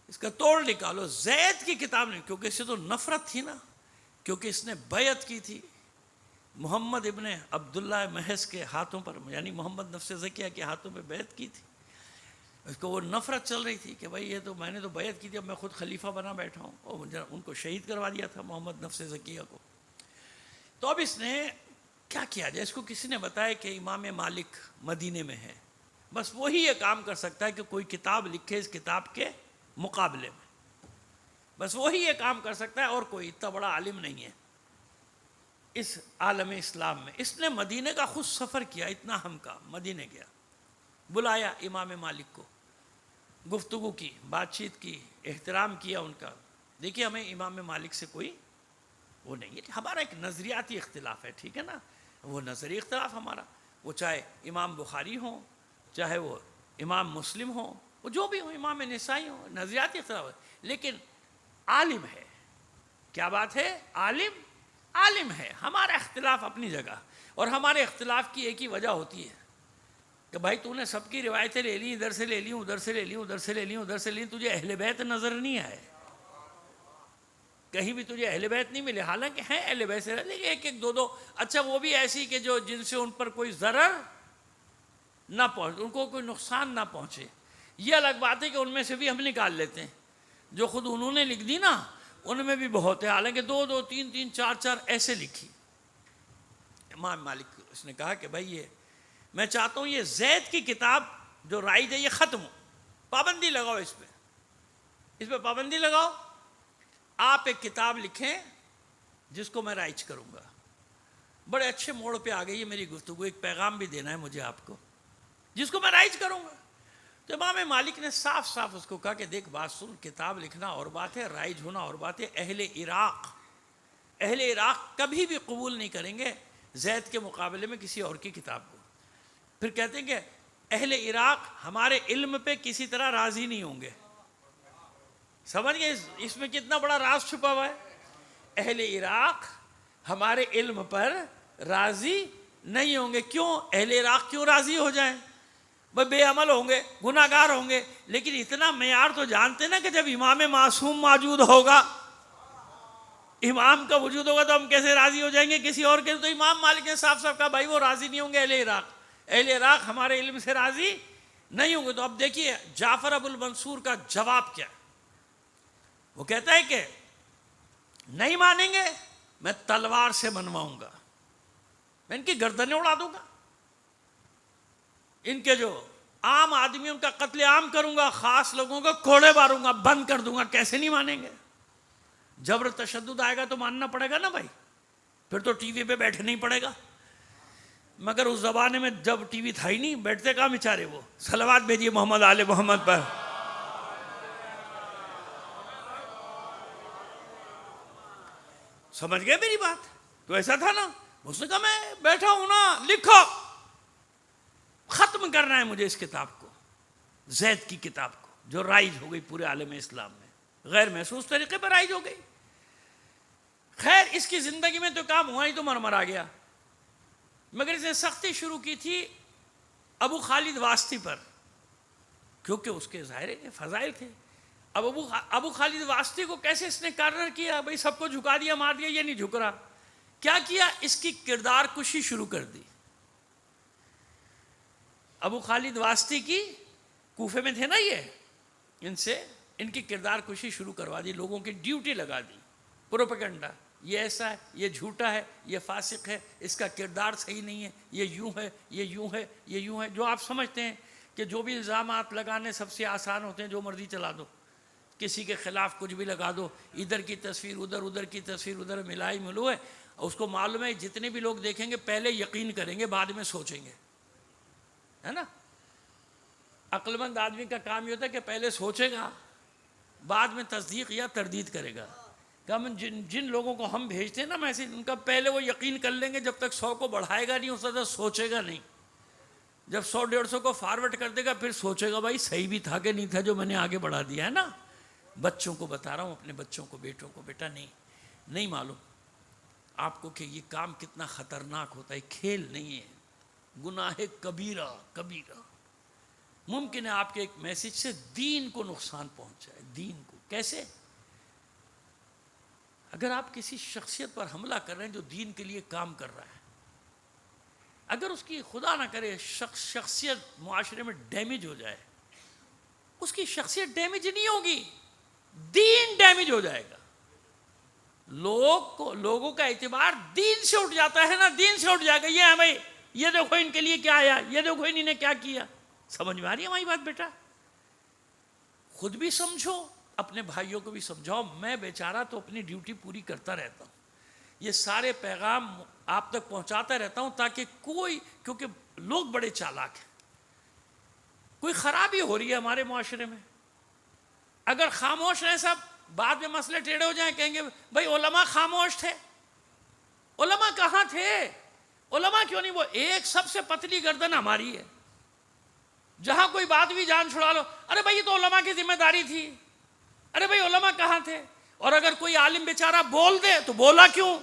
اس کا توڑ نکالو، زید کی کتاب نہیں، کیونکہ اس سے تو نفرت تھی نا، کیونکہ اس نے بیعت کی تھی محمد ابن عبداللہ محض کے ہاتھوں پر، یعنی محمد نفس زکیہ کے ہاتھوں پہ بیعت کی تھی، اس کو وہ نفرت چل رہی تھی کہ بھائی یہ تو میں نے تو بیعت کی تھی، اب میں خود خلیفہ بنا بیٹھا ہوں، اور ان کو شہید کروا دیا تھا محمد نفس زکیہ کو۔ تو اب اس نے کیا کیا جائے، اس کو کسی نے بتایا کہ امام مالک مدینے میں ہے، بس وہی یہ کام کر سکتا ہے کہ کوئی کتاب لکھے اس کتاب کے مقابلے میں، بس وہی یہ کام کر سکتا ہے، اور کوئی اتنا بڑا عالم نہیں ہے اس عالم اسلام میں۔ اس نے مدینے کا خود سفر کیا، اتنا ہم کا مدینے گیا، بلایا امام مالک کو، گفتگو کی، بات چیت کی، احترام کیا ان کا۔ دیکھیے ہمیں امام مالک سے کوئی وہ نہیں ہے، ہمارا ایک نظریاتی اختلاف ہے، ٹھیک ہے نا، وہ نظری اختلاف ہمارا، وہ چاہے امام بخاری ہوں، چاہے وہ امام مسلم ہوں، وہ جو بھی ہوں، امام نسائی ہوں، نظریاتی اختلاف ہے، لیکن عالم ہے، کیا بات ہے، عالم ہے۔ ہمارا اختلاف اپنی جگہ، اور ہمارے اختلاف کی ایک ہی وجہ ہوتی ہے کہ بھائی تو نے سب کی روایتیں لے لی، ادھر سے لے لی، ادھر سے لے لی، ادھر سے لے لی، ادھر سے لے لی، تجھے اہل بیت نظر نہیں آئے، کہیں بھی تجھے اہل بیت نہیں ملے، حالانکہ ہیں اہل بیت سے، لیکن ایک ایک دو، اچھا وہ بھی ایسی کہ جو جن سے ان پر کوئی ضرر نہ پہنچے، ان کو کوئی نقصان نہ پہنچے، یہ الگ بات ہے کہ ان میں سے بھی ہم نکال لیتے ہیں، جو خود انہوں نے لکھ دی نا ان میں بھی بہت ہے، حالانکہ دو تین چار ایسے لکھی۔ امام مالک اس نے کہا کہ بھائی یہ میں چاہتا ہوں یہ زید کی کتاب جو رائج ہے یہ ختم ہو، پابندی لگاؤ اس پہ پابندی لگاؤ، آپ ایک کتاب لکھیں جس کو میں رائج کروں گا۔ بڑے اچھے موڑ پہ آ گئی ہے میری گفتگو، ایک پیغام بھی دینا ہے مجھے آپ کو، جس کو میں رائج کروں گا۔ تو امام مالک نے صاف صاف اس کو کہا کہ دیکھ بات سن، کتاب لکھنا اور بات ہے، رائج ہونا اور بات ہے۔ اہل عراق کبھی بھی قبول نہیں کریں گے زید کے مقابلے میں کسی اور کی کتاب کو۔ پھر کہتے ہیں کہ اہل عراق ہمارے علم پہ کسی طرح راضی نہیں ہوں گے، سمجھ گئے اس میں کتنا بڑا راز چھپا ہوا ہے۔ اہل عراق ہمارے علم پر راضی نہیں ہوں گے، کیوں؟ اہل عراق کیوں راضی ہو جائیں؟ وہ بے عمل ہوں گے، گناہ گار ہوں گے، لیکن اتنا معیار تو جانتے نا کہ جب امام معصوم موجود ہوگا، امام کا وجود ہوگا تو ہم کیسے راضی ہو جائیں گے کسی اور کے؟ تو امام مالک نے صاف صاف کہا بھائی وہ راضی نہیں ہوں گے، اہل عراق ہمارے علم سے راضی نہیں ہوں گے۔ تو اب دیکھیے جعفر ابو المنصور کا جواب کیا، وہ کہتا ہے کہ نہیں مانیں گے، میں تلوار سے منواؤں گا، میں ان کی گردنیں اڑا دوں گا، ان کے جو عام آدمیوں کا قتل عام کروں گا، خاص لوگوں کا کوڑے ماروں گا، بند کر دوں گا۔ کیسے نہیں مانیں گے؟ جبر تشدد آئے گا تو ماننا پڑے گا نا بھائی، پھر تو ٹی وی پہ بیٹھنا ہی پڑے گا، مگر اس زمانے میں جب ٹی وی تھا ہی نہیں، بیٹھتے کہاں بیچارے وہ؟ صلوات بھیجیے محمد آل محمد پر۔ سمجھ گئے میری بات؟ تو ایسا تھا نا، اس نے کہا میں بیٹھا ہوں نا، لکھو، ختم کرنا ہے مجھے اس کتاب کو، زید کی کتاب کو جو رائج ہو گئی پورے عالم اسلام میں، غیر محسوس طریقے پر رائج ہو گئی۔ خیر اس کی زندگی میں تو کام ہوا ہی تو مر آ گیا، مگر اس نے سختی شروع کی تھی ابو خالد واسطی پر، کیونکہ اس کے ظاہر فضائل تھے۔ اب ابو خالد واسطی کو کیسے اس نے کارنر کیا؟ بھئی سب کو جھکا دیا، مار دیا، یہ نہیں جھک رہا، کیا کیا؟ اس کی کردار کشی شروع کر دی۔ ابو خالد واسطی کی کوفے میں تھے نا یہ، ان کی کردار کشی شروع کروا دی، لوگوں کی ڈیوٹی لگا دی، پروپیگنڈا، یہ ایسا ہے، یہ جھوٹا ہے، یہ فاسق ہے، اس کا کردار صحیح نہیں ہے، یہ یوں ہے، یہ یوں ہے، یہ یوں ہے، جو آپ سمجھتے ہیں کہ جو بھی الزامات لگانے سب سے آسان ہوتے ہیں، جو مرضی چلا دو، کسی کے خلاف کچھ بھی لگا دو، ادھر کی تصویر ادھر، ادھر کی تصویر ادھر، ملائی ملو ہے، اس کو معلوم ہے جتنے بھی لوگ دیکھیں گے پہلے یقین کریں گے، بعد میں سوچیں گے، ہے نا؟ عقل مند آدمی کا کام یہ ہوتا ہے کہ پہلے سوچے گا، بعد میں تصدیق یا تردید کرے گا. کہ ہم جن لوگوں کو ہم بھیجتے ہیں نا میسیج، ان کا پہلے وہ یقین کر لیں گے، جب تک 100 کو بڑھائے گا نہیں اس وقت سوچے گا نہیں. جب 100-150 کو فارورڈ کر دے گا پھر سوچے گا بھائی صحیح بھی تھا کہ نہیں تھا جو میں نے آگے بڑھا دیا ہے نا. بچوں کو بتا رہا ہوں، اپنے بچوں کو، بیٹوں کو، بیٹا نہیں معلوم آپ کو کہ یہ کام کتنا خطرناک ہوتا ہے، کھیل نہیں ہے، گناہ کبیرہ کبیرہ. ممکن ہے آپ کے ایک میسیج سے دین کو نقصان پہنچ جائے. دین کو کیسے؟ اگر آپ کسی شخصیت پر حملہ کر رہے ہیں جو دین کے لیے کام کر رہا ہے، اگر اس کی خدا نہ کرے شخصیت معاشرے میں ڈیمیج ہو جائے، اس کی شخصیت ڈیمیج نہیں ہوگی، دین ڈیمیج ہو جائے گا. لوگوں کا اعتبار دین سے اٹھ جاتا ہے نا، دین سے اٹھ جائے گا. یہ ہے بھائی، یہ دیکھو ان کے لیے کیا آیا، یہ دیکھو انہوں نے کیا کیا. سمجھ میں آ رہی ہے ہماری بات بیٹا؟ خود بھی سمجھو، اپنے بھائیوں کو بھی سمجھاؤ. میں بیچارہ تو اپنی ڈیوٹی پوری کرتا رہتا ہوں، یہ سارے پیغام آپ تک پہنچاتا رہتا ہوں تاکہ کیونکہ لوگ بڑے چالاک ہیں، کوئی خرابی ہو رہی ہے ہمارے معاشرے میں، اگر خاموش رہے سب، بعد میں مسئلے ٹیڑھے ہو جائیں، کہیں گے بھائی علماء خاموش تھے. علماء کہاں تھے؟ علماء کیوں نہیں؟ وہ ایک سب سے پتلی گردن ہماری ہے، جہاں کوئی بات بھی جان چھڑا لو، ارے بھائی یہ تو علماء کی ذمہ داری تھی. ارے بھائی علماء کہاں تھے؟ اور اگر کوئی عالم بیچارہ بول دے تو بولا کیوں؟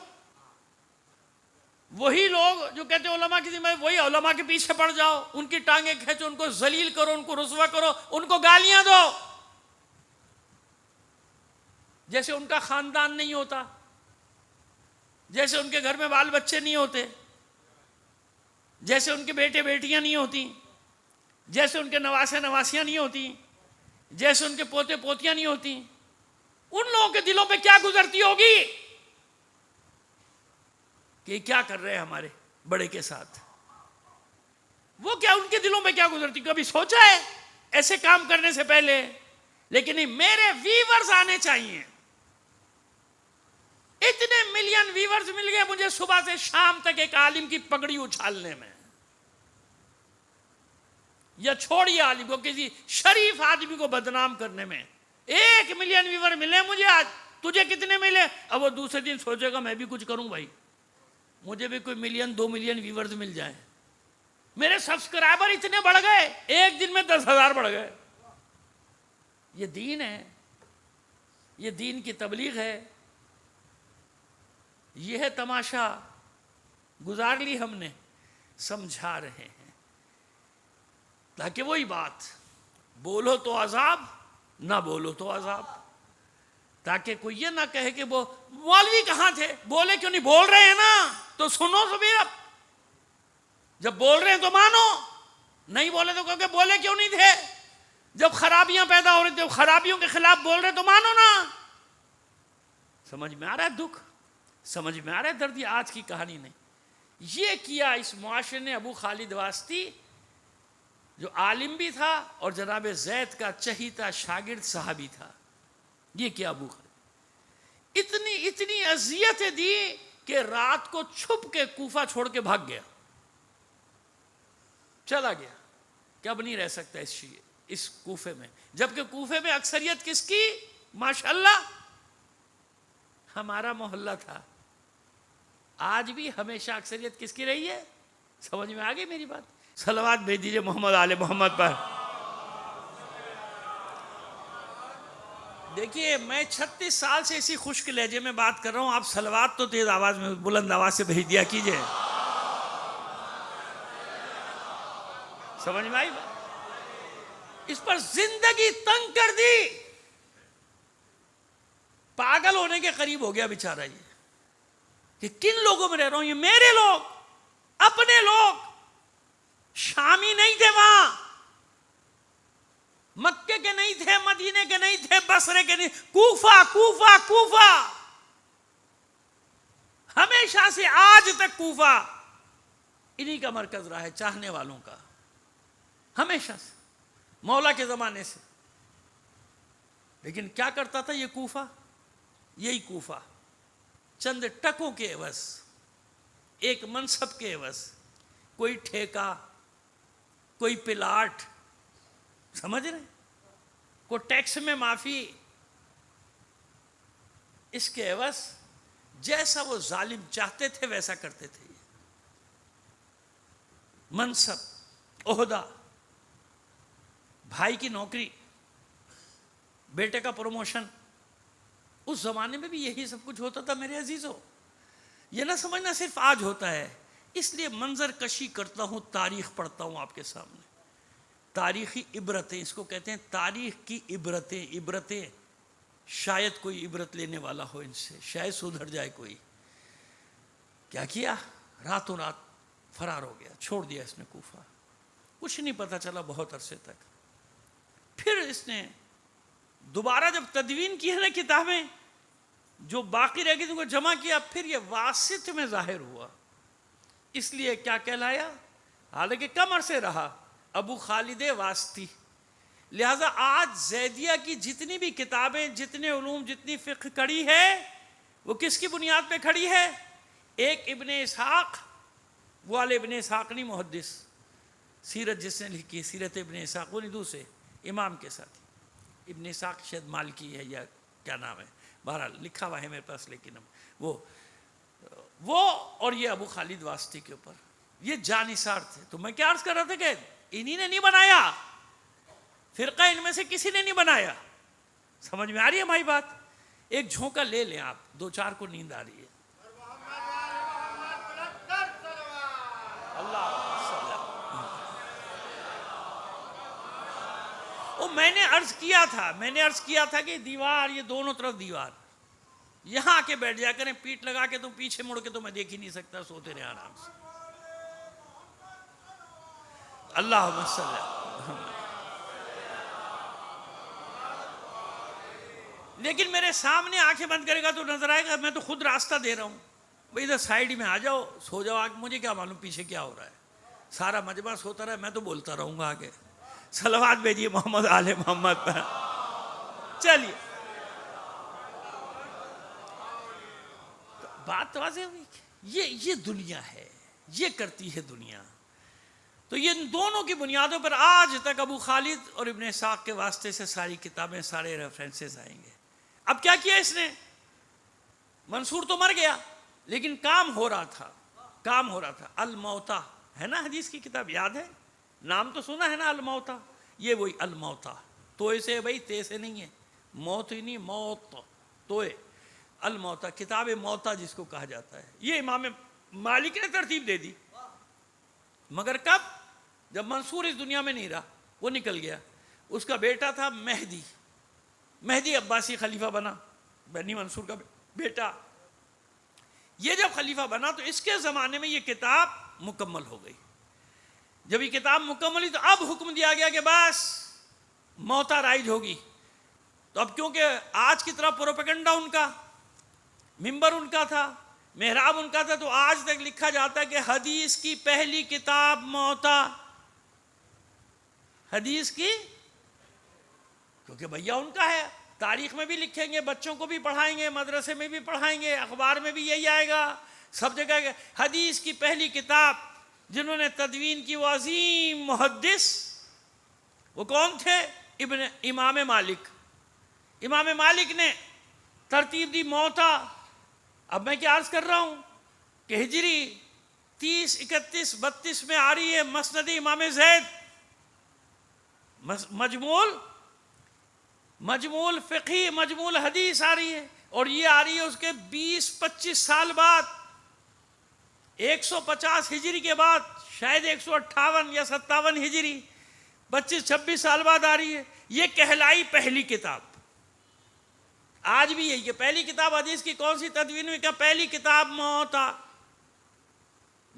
وہی لوگ جو کہتے ہیں علماء کی ذمہ داری، وہی علماء کے پیچھے پڑ جاؤ، ان کی ٹانگیں کھینچو، ان کو ذلیل کرو، ان کو رسوا کرو، ان کو گالیاں دو، جیسے ان کا خاندان نہیں ہوتا، جیسے ان کے گھر میں بال بچے نہیں ہوتے، جیسے ان کے بیٹے بیٹیاں نہیں ہوتی، جیسے ان کے نواسے نواسیاں نہیں ہوتی، جیسے ان کے پوتے پوتیاں نہیں ہوتی. ان لوگوں کے دلوں پہ کیا گزرتی ہوگی کہ کیا کر رہے ہیں ہمارے بڑے کے ساتھ؟ وہ کیا ان کے دلوں پہ کیا گزرتی؟ کبھی سوچا ہے ایسے کام کرنے سے پہلے؟ لیکن نہیں، میرے ویورز آنے چاہیے. اتنے ملین ویورز مل گئے مجھے صبح سے شام تک ایک عالم کی پگڑی اچھالنے میں، یا چھوڑیے عالم کو، کسی شریف آدمی کو بدنام کرنے میں. 1 ملین ویور ملے مجھے آج، تجھے کتنے ملے؟ اب وہ دوسرے دن سوچے گا میں بھی کچھ کروں بھائی، مجھے بھی کوئی 1-2 ملین ویورز مل جائیں. میرے سبسکرائبر اتنے بڑھ گئے، ایک دن میں 10,000 بڑھ گئے. یہ دین ہے، یہ دین کی تبلیغ ہے. یہ ہے تماشا، گزار لی ہم نے، سمجھا رہے ہیں تاکہ وہی بات، بولو تو عذاب، نہ بولو تو عذاب، تاکہ کوئی یہ نہ کہے کہ وہ مولوی کہاں تھے، بولے کیوں نہیں؟ بول رہے ہیں نا تو سنو تو بھی. اب جب بول رہے ہیں تو مانو، نہیں بولے تو کہ بولے کیوں نہیں تھے؟ جب خرابیاں پیدا ہو رہی تھیں، خرابیوں کے خلاف بول رہے تو مانو نا. سمجھ میں آ رہا ہے دکھ؟ سمجھ میں آ رہا ہے درد؟ یہ آج کی کہانی نہیں. یہ کیا اس معاشرے نے. ابو خالد واسطی جو عالم بھی تھا اور جناب زید کا چہیتا شاگرد صحابی تھا، یہ کیا ابو خالد اتنی اذیتیں دی کہ رات کو چھپ کے کوفہ چھوڑ کے بھاگ گیا، چلا گیا کہ اب نہیں رہ سکتا اس کوفے میں. جبکہ کوفے میں اکثریت کس کی؟ ماشاءاللہ ہمارا محلہ تھا. آج بھی ہمیشہ اکثریت کس کی رہی ہے؟ سمجھ میں آ گئی میری بات؟ صلوات بھیج دیجئے محمد آل محمد پر. دیکھیے میں 36 سال سے اسی خشک لہجے میں بات کر رہا ہوں، آپ صلوات تو تیز آواز میں، بلند آواز سے بھیج دیا کیجئے. سمجھ میں آئی؟ اس پر زندگی تنگ کر دی، پاگل ہونے کے قریب ہو گیا بیچارہ یہ کہ کن لوگوں میں رہ رہا ہوں. یہ میرے لوگ، اپنے لوگ، شامی نہیں تھے وہاں. مکے کے نہیں تھے، مدینے کے نہیں تھے، بصرے کے نہیں، کوفہ کوفہ کوفہ، ہمیشہ سے آج تک کوفہ انہی کا مرکز رہا ہے، چاہنے والوں کا، ہمیشہ سے، مولا کے زمانے سے۔ لیکن کیا کرتا تھا یہ کوفہ؟ یہی کوفہ چند ٹکوں کے عوض، ایک منصب کے عوض، کوئی ٹھیکہ، کوئی پلاٹ، سمجھ رہے، کوئی ٹیکس میں معافی، اس کے عوض جیسا وہ ظالم چاہتے تھے ویسا کرتے تھے۔ منصب، عہدہ، بھائی کی نوکری، بیٹے کا پروموشن، اس زمانے میں بھی یہی سب کچھ ہوتا تھا میرے عزیزوں۔ یہ نہ سمجھنا صرف آج ہوتا ہے، اس لیے منظر کشی کرتا ہوں، تاریخ پڑھتا ہوں آپ کے سامنے، تاریخی عبرتیں، اس کو کہتے ہیں تاریخ کی عبرتیں۔ عبرتیں، شاید کوئی عبرت لینے والا ہو ان سے، شاید سدھر جائے کوئی۔ کیا کیا؟ راتوں رات فرار ہو گیا، چھوڑ دیا اس نے کوفہ، کچھ نہیں پتہ چلا بہت عرصے تک۔ پھر اس نے دوبارہ جب تدوین کی ہے نا کتابیں، جو باقی رہ گئی ان کو جمع کیا، پھر یہ واسط میں ظاہر ہوا، اس لیے کیا کہلایا؟ حالانکہ کم عرصے رہا، ابو خالد واسطی۔ لہذا آج زیدیہ کی جتنی بھی کتابیں، جتنے علوم، جتنی فقہ کڑی ہے، وہ کس کی بنیاد پہ کھڑی ہے؟ ایک ابن اسحاق، وہ والے ابن اسحاق نہیں محدث، سیرت جس نے لکھی، سیرت ابن اسحاق، وہ نہیں دوسرے امام کے ساتھ، ابن اسحاق شاید مالکی ہے یا کیا نام ہے، بہرحال لکھا ہوا ہے میرے پاس، لیکن وہ اور یہ ابو خالد واسطی کے اوپر یہ جانثار تھے۔ تو میں کیا عرض کر رہا تھا کہ انہی نے نہیں بنایا، فرقہ ان میں سے کسی نے نہیں بنایا۔ سمجھ میں آ رہی ہے ہماری بات؟ ایک جھونکا لے لیں آپ، دو چار کو نیند آ رہی ہے۔ میں نے عرض کیا تھا کہ دیوار، یہ دونوں طرف دیوار، یہاں آ کے بیٹھ جا کریں، پیٹ لگا کے تم پیچھے مڑ کے تو میں دیکھ ہی نہیں سکتا، سوتے رہے آرام سے۔ اللہم صلی اللہ۔ لیکن میرے سامنے آنکھیں بند کرے گا تو نظر آئے گا میں تو خود راستہ دے رہا ہوں، بھئی ادھر سائیڈ میں آ جاؤ، سو جاؤ آگے، مجھے کیا معلوم پیچھے کیا ہو رہا ہے، سارا مجمع سوتا رہا ہے، میں تو بولتا رہوں گا آگے۔ صلوات بھیجیے محمد آل محمد پر۔ چلیے بات واضح ہوئی، یہ دنیا ہے، یہ کرتی ہے دنیا۔ تو یہ ان دونوں کی بنیادوں پر آج تک ابو خالد اور ابن اسحاق کے واسطے سے ساری کتابیں، سارے ریفرنسز آئیں گے۔ اب کیا کیا اس نے؟ منصور تو مر گیا، لیکن کام ہو رہا تھا۔ الموتا ہے نا حدیث کی کتاب، یاد ہے؟ نام تو سنا ہے نا الموتا، یہ وہی الموتا، توئے سے بھائی، تے سے نہیں ہے، موت ہی نہیں، موت، توئے، الموتا، کتاب موتا جس کو کہا جاتا ہے۔ یہ امام مالک نے ترتیب دے دی، مگر کب؟ جب منصور اس دنیا میں نہیں رہا، وہ نکل گیا، اس کا بیٹا تھا مہدی عباسی خلیفہ بنا، بنی منصور کا بیٹا۔ یہ جب خلیفہ بنا تو اس کے زمانے میں یہ کتاب مکمل ہو گئی۔ جب یہ کتاب مکمل ہوئی تو اب حکم دیا گیا کہ بس موتا رائج ہوگی۔ تو اب کیونکہ آج کی طرح پروپیگنڈا ان کا، ممبر ان کا تھا، محراب ان کا تھا، تو آج تک لکھا جاتا ہے کہ حدیث کی پہلی کتاب موتا، حدیث کی، کیونکہ بھیا ان کا ہے، تاریخ میں بھی لکھیں گے، بچوں کو بھی پڑھائیں گے، مدرسے میں بھی پڑھائیں گے، اخبار میں بھی یہی آئے گا، سب جگہ حدیث کی پہلی کتاب جنہوں نے تدوین کی، وہ عظیم محدث، وہ کون تھے؟ امام مالک۔ امام مالک نے ترتیب دی موتا۔ اب میں کیا عرض کر رہا ہوں کہ ہجری 30، 31، 32 میں آ رہی ہے مسند امام زید، مجموع فقہی، مجموع حدیث آ رہی ہے، اور یہ آ رہی ہے اس کے 20-25 سال بعد، 150 ہجری کے بعد، شاید 158 یا 57 ہجری، 25-26 سال بعد آ رہی ہے۔ یہ کہلائی پہلی کتاب۔ آج بھی یہی کہ پہلی کتاب حدیث کی کون سی تدوین ہوئی؟ کہ پہلی کتاب موتا،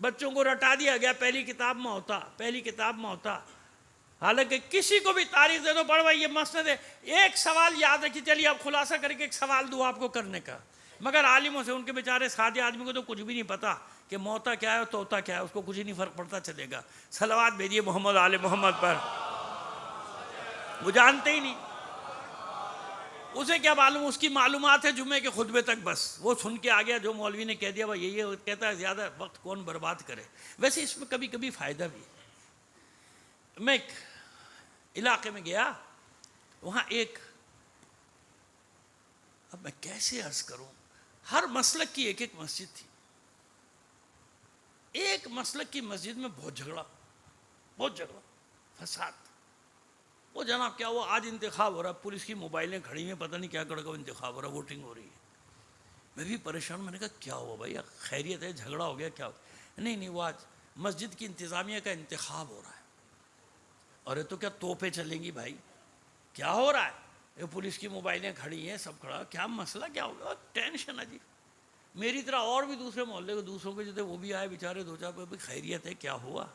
بچوں کو رٹا دیا گیا، پہلی کتاب موتا، پہلی کتاب موتا۔ حالانکہ کسی کو بھی تاریخ دے دو پڑھ بھائی یہ مسند ہے، ایک سوال یاد رکھیے، چلیے اب خلاصہ کر کے ایک سوال دوں آپ کو کرنے کا، مگر عالموں سے، ان کے بیچارے سادے آدمی کو تو کچھ بھی نہیں پتا کہ موتا کیا ہے اور طوطا کیا ہے، اس کو کچھ ہی نہیں فرق پڑتا چلے گا۔ صلوات بھیجیے محمد آل محمد پر، وہ جانتے ہی نہیں، اسے کیا معلوم، اس کی معلومات ہے جمعے کے خطبے تک، بس وہ سن کے آ گیا جو مولوی نے کہہ دیا، وہ یہ کہتا ہے زیادہ وقت کون برباد کرے۔ ویسے اس میں کبھی کبھی فائدہ بھی ہے۔ میں ایک علاقے میں گیا، وہاں اب میں کیسے عرض کروں، ہر مسلک کی ایک مسجد تھی، ایک مسلک کی مسجد میں بہت جھگڑا فساد۔ وہ جناب کیا ہوا، آج انتخاب ہو رہا، پولیس کی موبائلیں کھڑی ہیں، پتہ نہیں کیا کر کے انتخاب ہو رہا، ووٹنگ ہو رہی ہے۔ میں بھی پریشان، میں نے کہا کیا ہوا بھائی، خیریت ہے، جھگڑا ہو گیا کیا ہوا؟ نہیں وہ آج مسجد کی انتظامیہ کا انتخاب ہو رہا ہے۔ ارے تو کیا توپیں چلیں گی بھائی، کیا ہو رہا ہے؟ یہ پولیس کی موبائلیں کھڑی ہیں، سب کھڑا، کیا مسئلہ کیا ہوگا؟ ٹینشن ہے جی۔ میری طرح اور بھی دوسرے محلے کے دوسروں کے جو تھے وہ بھی آئے بیچارے، دو چار پہ خیریت ہے، کیا ہوا؟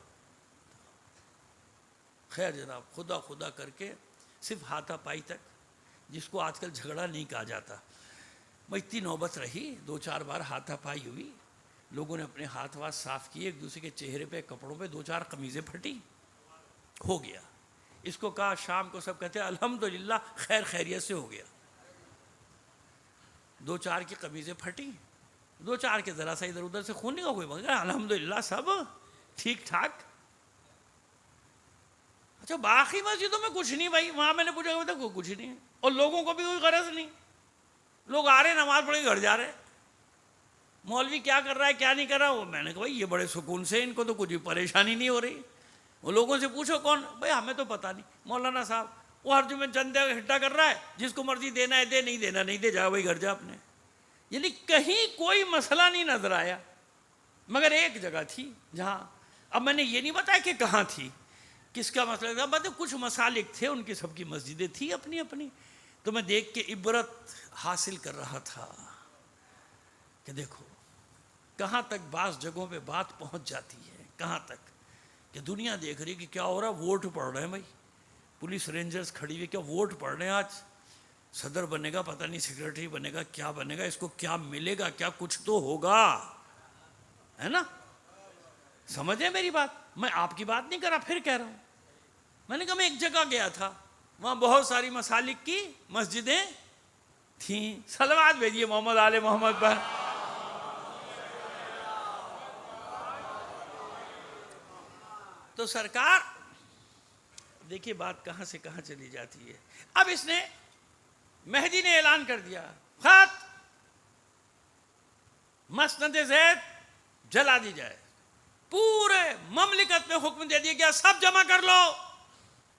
خیر جناب، خدا کر کے صرف ہاتھا پائی تک، جس کو آج کل جھگڑا نہیں کہا جاتا، میں اتنی نوبت رہی، دو چار بار ہاتھا پائی ہوئی، لوگوں نے اپنے ہاتھ صاف کیے، ایک دوسرے کے چہرے پہ، کپڑوں پہ، دو چار قمیضیں پھٹی، ہو گیا۔ اس کو کہا شام کو سب کہتے ہیں الحمدللہ خیریت سے ہو گیا۔ دو چار کی قمیضیں پھٹی، دو چار کے ذرا سا ادھر ادھر سے خون نکلا، کوئی مگر الحمدللہ سب ٹھیک ٹھاک۔ اچھا باقی مسجدوں میں کچھ نہیں بھائی، وہاں میں نے پوچھا کہ کچھ نہیں ہے، اور لوگوں کو بھی کوئی غرض نہیں، لوگ آ رہے نماز پڑھ کے گھر جا رہے، مولوی کیا کر رہا ہے کیا نہیں کر رہا، وہ میں نے کہا بھائی یہ بڑے سکون سے، ان کو تو کچھ پریشانی نہیں ہو رہی۔ وہ لوگوں سے پوچھو کون، بھائی ہمیں تو پتہ نہیں، مولانا صاحب وہ ہر جمعے چندے اکٹھا کر رہا ہے، جس کو مرضی دینا ہے دے، نہیں دینا نہیں دے، جا بھائی گھر جا اپنے۔ یعنی کہیں کوئی مسئلہ نہیں نظر آیا، مگر ایک جگہ تھی جہاں، اب میں نے یہ نہیں بتایا کہ کہاں تھی، کس کا مسئلہ تھا، مطلب کچھ مسالک تھے، ان کی سب کی مسجدیں تھی اپنی اپنی، تو میں دیکھ کے عبرت حاصل کر رہا تھا کہ دیکھو کہاں تک بعض جگہوں پہ بات پہنچ جاتی ہے، کہاں تک کہ دنیا دیکھ رہی کہ کیا ہو رہا ہے، ووٹ پڑ رہے ہیں بھائی، پولیس رینجرز کھڑی ہوئی، کیا ووٹ پڑ رہے ہیں، آج صدر بنے گا، پتہ نہیں سیکریٹری بنے گا، کیا بنے گا، اس کو کیا ملے گا، کیا کچھ تو ہوگا، ہے نا؟ سمجھیں میری بات، میں آپ کی بات نہیں کر رہا، پھر کہہ رہا ہوں، میں نے کہا میں ایک جگہ گیا تھا، وہاں بہت ساری مسالک کی مسجدیں تھیں، صلوات بھیجیے محمد آل محمد پر۔ تو سرکار دیکھیے بات کہاں سے کہاں چلی جاتی ہے۔ اب اس نے، مہدی نے اعلان کر دیا، خط مسند زید جلا دی جائے، پورے مملکت میں حکم دے دیا گیا، سب جمع کر لو،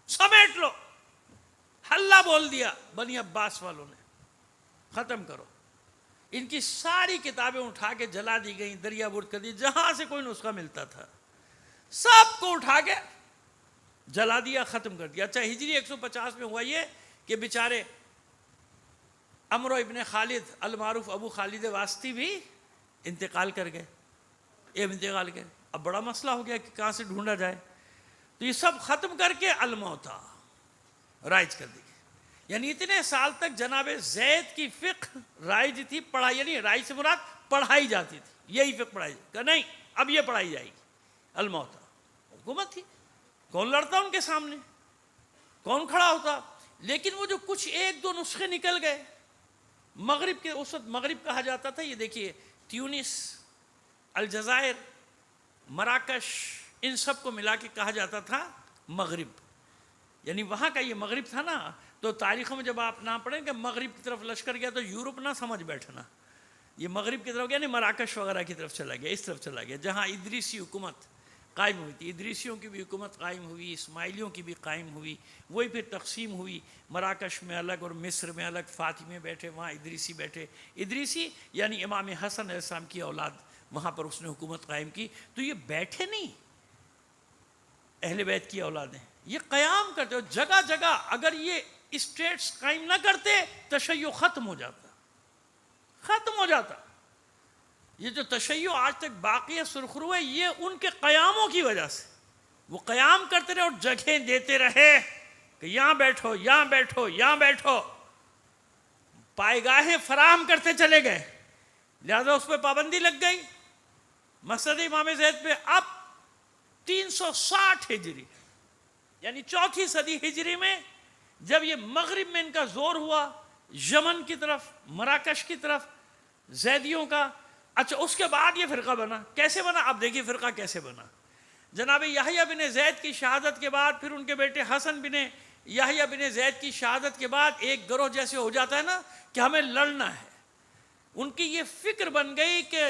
سمیٹ لو، ہلہ بول دیا بنی عباس والوں نے، ختم کرو۔ ان کی ساری کتابیں اٹھا کے جلا دی گئیں، دریا برد کر دی، جہاں سے کوئی نسخہ ملتا تھا سب کو اٹھا کے جلا دیا، ختم کر دیا۔ اچھا ہجری 150 میں ہوا یہ کہ بیچارے عمرو ابن خالد المعروف ابو خالد واسطی بھی انتقال کر گئے، انتقال کر، اب بڑا مسئلہ ہو گیا کہ کہاں سے ڈھونڈا جائے، تو یہ سب ختم کر کے الموتا رائج کر دی گئی۔ یعنی اتنے سال تک جناب زید کی فقہ رائج تھی، پڑھائی، یعنی رائج سے مراد پڑھائی جاتی تھی، یہی فقہ پڑھائی جاتی، کہ نہیں اب یہ پڑھائی جائے گی۔ الموتا حکومت تھی، کون لڑتا ان کے سامنے، کون کھڑا ہوتا؟ لیکن وہ جو کچھ ایک دو نسخے نکل گئے مغرب کے، اس وقت مغرب کہا جاتا تھا، یہ دیکھیے تیونس، الجزائر، مراکش، ان سب کو ملا کے کہا جاتا تھا مغرب، یعنی وہاں کا یہ مغرب تھا نا۔ تو تاریخوں میں جب آپ نہ پڑھیں کہ مغرب کی طرف لشکر گیا تو یورپ نہ سمجھ بیٹھنا، یہ مغرب کی طرف گیا، نہیں مراکش وغیرہ کی طرف چلا گیا، اس طرف چلا گیا جہاں ادریسی حکومت قائم ہوئی تھی، ادریسیوں کی بھی حکومت قائم ہوئی، اسماعیلیوں کی بھی قائم ہوئی، وہی پھر تقسیم ہوئی، مراکش میں الگ اور مصر میں الگ، فاطمی بیٹھے، وہاں ادریسی بیٹھے، ادریسی یعنی امام حسن علیہ السلام کی اولاد، وہاں پر اس نے حکومت قائم کی۔ تو یہ بیٹھے نہیں اہل بیت کی اولادیں، یہ قیام کرتے ہو جگہ جگہ، اگر یہ اسٹیٹس قائم نہ کرتے تشیع ختم ہو جاتا۔ یہ جو تشیع آج تک باقی ہے، سرخرو ہے، یہ ان کے قیاموں کی وجہ سے، وہ قیام کرتے رہے اور جگہیں دیتے رہے کہ یہاں بیٹھو، یہاں بیٹھو، یہاں بیٹھو، پائے فراہم کرتے چلے گئے، لہذا اس پہ پابندی لگ گئی مسجد امام زید پہ۔ اب 360 ہجری یعنی 4 صدی ہجری میں جب یہ مغرب میں ان کا زور ہوا، یمن کی طرف، مراکش کی طرف زیدیوں کا، اچھا اس کے بعد یہ فرقہ بنا۔ کیسے بنا؟ اب دیکھیے فرقہ کیسے بنا۔ جناب یحییٰ بن زید کی شہادت کے بعد، پھر ان کے بیٹے حسن بن یحییٰ بن زید کی شہادت کے بعد ایک گروہ جیسے ہو جاتا ہے نا کہ ہمیں لڑنا ہے۔ ان کی یہ فکر بن گئی کہ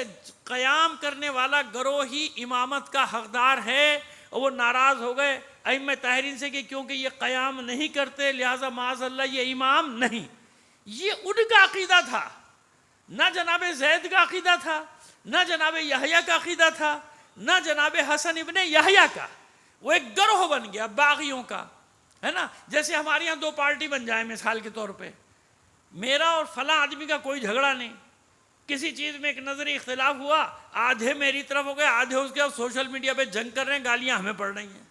قیام کرنے والا گروہ ہی امامت کا حقدار ہے، اور وہ ناراض ہو گئے ائمہ طاہرین سے کہ کیونکہ یہ قیام نہیں کرتے لہٰذا معاذ اللہ یہ امام نہیں۔ یہ ان کا عقیدہ تھا، نہ جناب زید کا عقیدہ تھا، نہ جناب یحییٰ کا عقیدہ تھا، نہ جناب حسن ابن یحییٰ کا۔ وہ ایک گروہ بن گیا باغیوں کا، ہے نا۔ جیسے ہمارے یہاں 2 پارٹی بن جائیں مثال کے طور پہ، میرا اور فلاں آدمی کا کوئی جھگڑا نہیں، کسی چیز میں ایک نظری اختلاف ہوا، آدھے میری طرف ہو گئے، آدھے اس کے، سوشل میڈیا پہ جنگ کر رہے ہیں، گالیاں ہمیں پڑ رہی ہیں،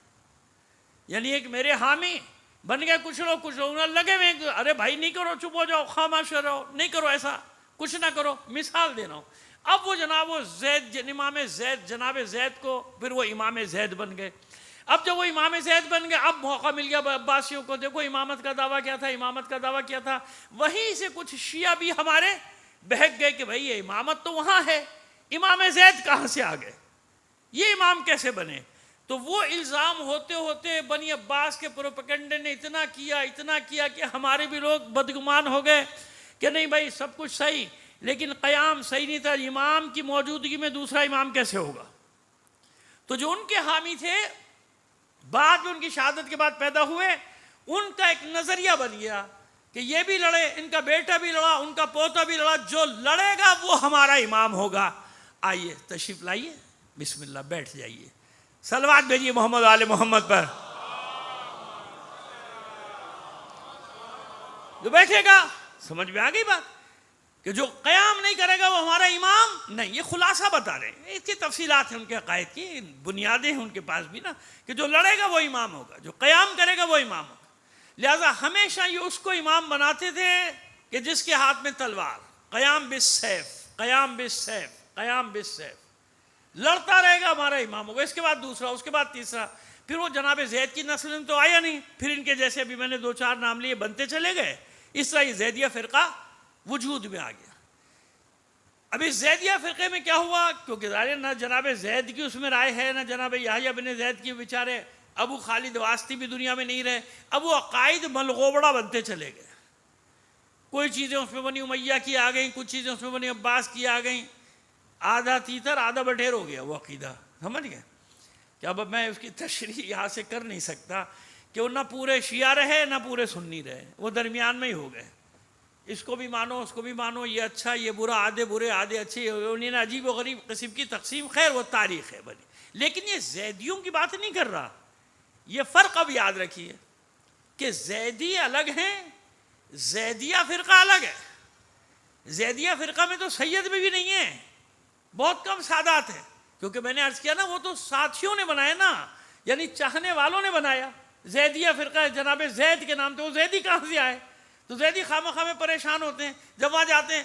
یعنی ایک میرے حامی بن گئے، کچھ لوگ لگے ہوئے ہیں، ارے بھائی نہیں کرو، چپ ہو جاؤ، خاموش رہو، نہیں کرو ایسا، کچھ نہ کرو۔ مثال دے رہا ہوں۔ اب وہ جناب امام زید، جناب زید کو پھر وہ امام زید بن گئے۔ اب جب وہ امام زید بن گئے، اب موقع مل گیا عباسیوں کو، دیکھو امامت کا دعویٰ کیا تھا، امامت کا دعویٰ کیا تھا۔ وہیں سے کچھ شیعہ بھی ہمارے بہک گئے کہ بھئی یہ امامت تو وہاں ہے، امام زید کہاں سے آ گئے، یہ امام کیسے بنے؟ تو وہ الزام ہوتے ہوتے بنی عباس کے پروپیگنڈے نے اتنا کیا کہ ہمارے بھی لوگ بدگمان ہو گئے کہ نہیں بھائی سب کچھ صحیح، لیکن قیام صحیح نہیں تھا، امام کی موجودگی میں دوسرا امام کیسے ہوگا؟ تو جو ان کے حامی تھے، بعد میں ان کی شہادت کے بعد پیدا ہوئے، ان کا ایک نظریہ بن گیا کہ یہ بھی لڑے، ان کا بیٹا بھی لڑا، ان کا پوتا بھی لڑا، جو لڑے گا وہ ہمارا امام ہوگا۔ آئیے تشریف لائیے، بسم اللہ، بیٹھ جائیے، صلوات بھیجیے محمد آل محمد پر۔ جو بیٹھے گا، سمجھ میں آ گئی بات کہ جو قیام نہیں کرے گا وہ ہمارا امام نہیں۔ یہ خلاصہ بتا رہے ہیں، اس کی تفصیلات ہیں ان کے عقائد کی، بنیادیں ہیں ان کے پاس بھی نا، کہ جو لڑے گا وہ امام ہوگا، جو قیام کرے گا وہ امام ہوگا۔ لہٰذا ہمیشہ یہ اس کو امام بناتے تھے کہ جس کے ہاتھ میں تلوار، قیام بالسیف، قیام بالسیف، قیام بالسیف، لڑتا رہے گا ہمارا امام ہوگا۔ اس کے بعد دوسرا، اس کے بعد تیسرا، پھر وہ جناب زید کی نسل میں تو آیا نہیں، پھر ان کے جیسے ابھی میں نے 2-4 نام لیے بنتے چلے گئے، اس طرح یہ زیدیہ فرقہ وجود میں آ گیا۔ اب اس زیدیہ فرقے میں کیا ہوا؟ کیونکہ ظاہر نہ جناب زید کی اس میں رائے ہے، نہ جناب یحییٰ بن زید کی، بیچارے ابو خالد واسطی بھی دنیا میں نہیں رہے۔ اب وہ عقائد ملغوبڑا بنتے چلے گئے، کوئی چیزیں اس میں بنی امیہ کی آ گئیں، کچھ چیزیں اس میں بنی عباس کی آ گئیں، آدھا تیتر آدھا بٹھیر ہو گیا وہ عقیدہ، سمجھ گئے؟ کہ اب میں اس کی تشریح یہاں سے کر نہیں سکتا کہ وہ نہ پورے شیعہ رہے نہ پورے سنی رہے، وہ درمیان میں ہی ہو گئے، اس کو بھی مانو اس کو بھی مانو، یہ اچھا یہ برا، آدھے برے آدھے اچھے، انہیں عجیب و غریب قسم کی تقسیم، خیر وہ تاریخ ہے بنی۔ لیکن یہ زیدیوں کی بات نہیں کر رہا، یہ فرق اب یاد رکھیے کہ زیدی الگ ہیں، زیدیہ فرقہ الگ ہے۔ زیدیہ فرقہ میں تو سید میں بھی نہیں ہے، بہت کم سادات ہیں، کیونکہ میں نے عرض کیا نا وہ تو ساتھیوں نے بنایا نا، یعنی چاہنے والوں نے بنایا۔ زیدیہ فرقہ جناب زید کے نام تھے، وہ زیدی کہاں سے آئے؟ تو زیدی خامہ خامہ پریشان ہوتے ہیں جب وہاں جاتے ہیں،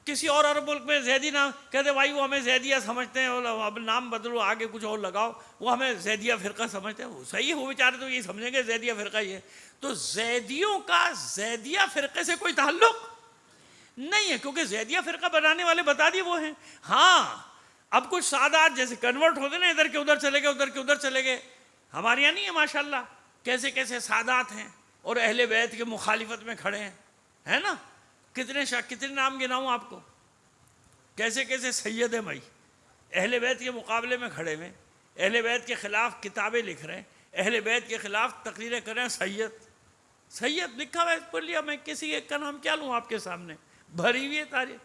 کسی اور عرب ملک میں زیدی نام کہتے بھائی وہ ہمیں زیدیہ سمجھتے ہیں، اب نام بدلو آگے کچھ اور لگاؤ، وہ ہمیں زیدیہ فرقہ سمجھتے ہیں، وہ صحیح ہے، وہ بیچارے تو یہی سمجھیں گے زیدیہ فرقہ یہ ہے۔ تو زیدیوں کا زیدیہ فرقے سے کوئی تعلق نہیں ہے، کیونکہ زیدیہ فرقہ بنانے والے بتا دیے وہ ہیں۔ ہاں اب کچھ سادات جیسے کنورٹ ہوتے نا، ادھر کے ادھر چلے گئے، ادھر کے ادھر چلے گئے، ہمارے یہاں نہیں ہے ماشاءاللہ، کیسے کیسے سادات ہیں اور اہل بیت کے مخالفت میں کھڑے ہیں، ہے نا؟ کتنے نام گناؤں آپ کو، کیسے کیسے سید ہیں بھائی، اہل بیت کے مقابلے میں کھڑے ہوئے، اہل بیت کے خلاف کتابیں لکھ رہے ہیں، اہل بیت کے خلاف تقریریں کر رہے ہیں، سید لکھا ہوا ہے، پڑھ لیا، میں کسی ایک کا نام کیا لوں آپ کے سامنے، بھری ہوئی ہے تاریخ۔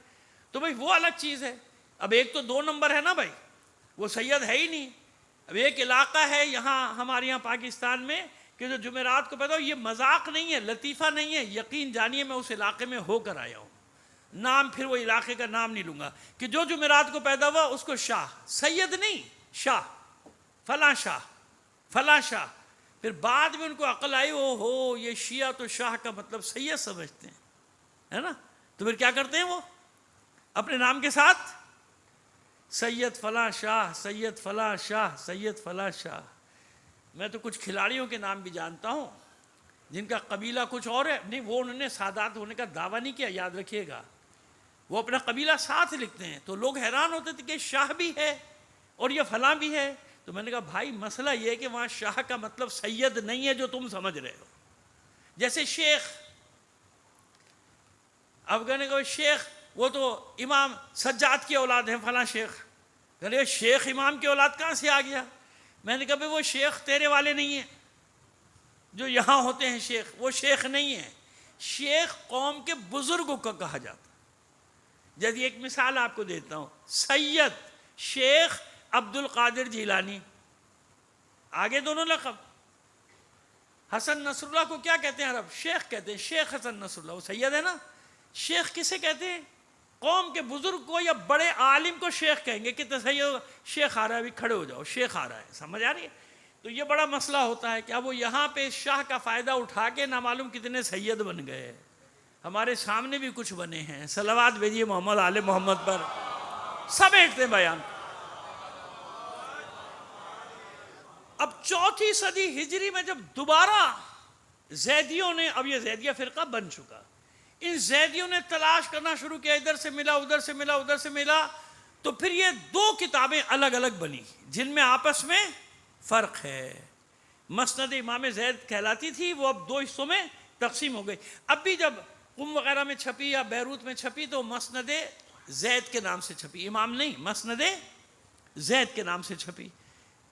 تو بھائی وہ الگ چیز ہے، اب ایک تو 2 نمبر ہے نا بھائی، وہ سید ہے ہی نہیں۔ اب ایک علاقہ ہے یہاں ہمارے یہاں پاکستان میں کہ جو جمعرات کو پیدا ہو، یہ مذاق نہیں ہے، لطیفہ نہیں ہے، یقین جانیے میں اس علاقے میں ہو کر آیا ہوں، نام پھر وہ علاقے کا نام نہیں لوں گا، کہ جو جمعرات کو پیدا ہوا اس کو شاہ، سید نہیں، شاہ، فلاں شاہ، فلاں شاہ. پھر بعد میں ان کو عقل آئی او ہو یہ شیعہ تو شاہ کا مطلب سید سمجھتے ہیں, ہے نا, تو پھر کیا کرتے ہیں وہ اپنے نام کے ساتھ سید فلاں شاہ, سید فلاں شاہ, سید فلاں شاہ. میں تو کچھ کھلاڑیوں کے نام بھی جانتا ہوں جن کا قبیلہ کچھ اور ہے, نہیں وہ انہوں نے سادات ہونے کا دعویٰ نہیں کیا, یاد رکھیے گا, وہ اپنا قبیلہ ساتھ لکھتے ہیں. تو لوگ حیران ہوتے تھے کہ شاہ بھی ہے اور یہ فلاں بھی ہے. تو میں نے کہا بھائی مسئلہ یہ ہے کہ وہاں شاہ کا مطلب سید نہیں ہے جو تم سمجھ رہے ہو. جیسے شیخ, اب کہنے کہ شیخ وہ تو امام سجاد کی اولاد ہیں فلاں شیخ. کہنے شیخ امام کی اولاد کہاں سے آ گیا؟ میں نے کہا بھائی وہ شیخ تیرے والے نہیں ہیں جو یہاں ہوتے ہیں شیخ, وہ شیخ نہیں ہیں. شیخ قوم کے بزرگوں کا کہا جاتا. جیسے ایک مثال آپ کو دیتا ہوں, سید شیخ عبد القادر جیلانی, آگے دونوں لقب. حسن نصر اللہ کو کیا کہتے ہیں عرب؟ شیخ کہتے ہیں, شیخ حسن نصر اللہ, وہ سید ہے نا. شیخ کسے کہتے ہیں؟ قوم کے بزرگ کو یا بڑے عالم کو شیخ کہیں گے. کتنے سید شیخ آ رہا ہے, ابھی کھڑے ہو جاؤ, شیخ آ رہا ہے. سمجھ آ رہی ہے؟ تو یہ بڑا مسئلہ ہوتا ہے کہ اب وہ یہاں پہ شاہ کا فائدہ اٹھا کے نہ معلوم کتنے سید بن گئے. ہمارے سامنے بھی کچھ بنے ہیں, صلوات بھیجیے محمد آل محمد پر, سب بیٹھتے ہیں بیان. اب 4 صدی ہجری میں جب دوبارہ زیدیوں نے, اب یہ زیدیہ فرقہ بن چکا, ان زیدیوں نے تلاش کرنا شروع کیا, ادھر سے ملا ادھر سے ملا ادھر سے ملا, تو پھر یہ 2 کتابیں الگ الگ بنی جن میں آپس میں فرق ہے. مسند امام زید کہلاتی تھی, وہ اب 2 حصوں میں تقسیم ہو گئی. اب بھی جب قم وغیرہ میں چھپی یا بیروت میں چھپی تو مسند زید کے نام سے چھپی, امام نہیں, مسند زید کے نام سے چھپی.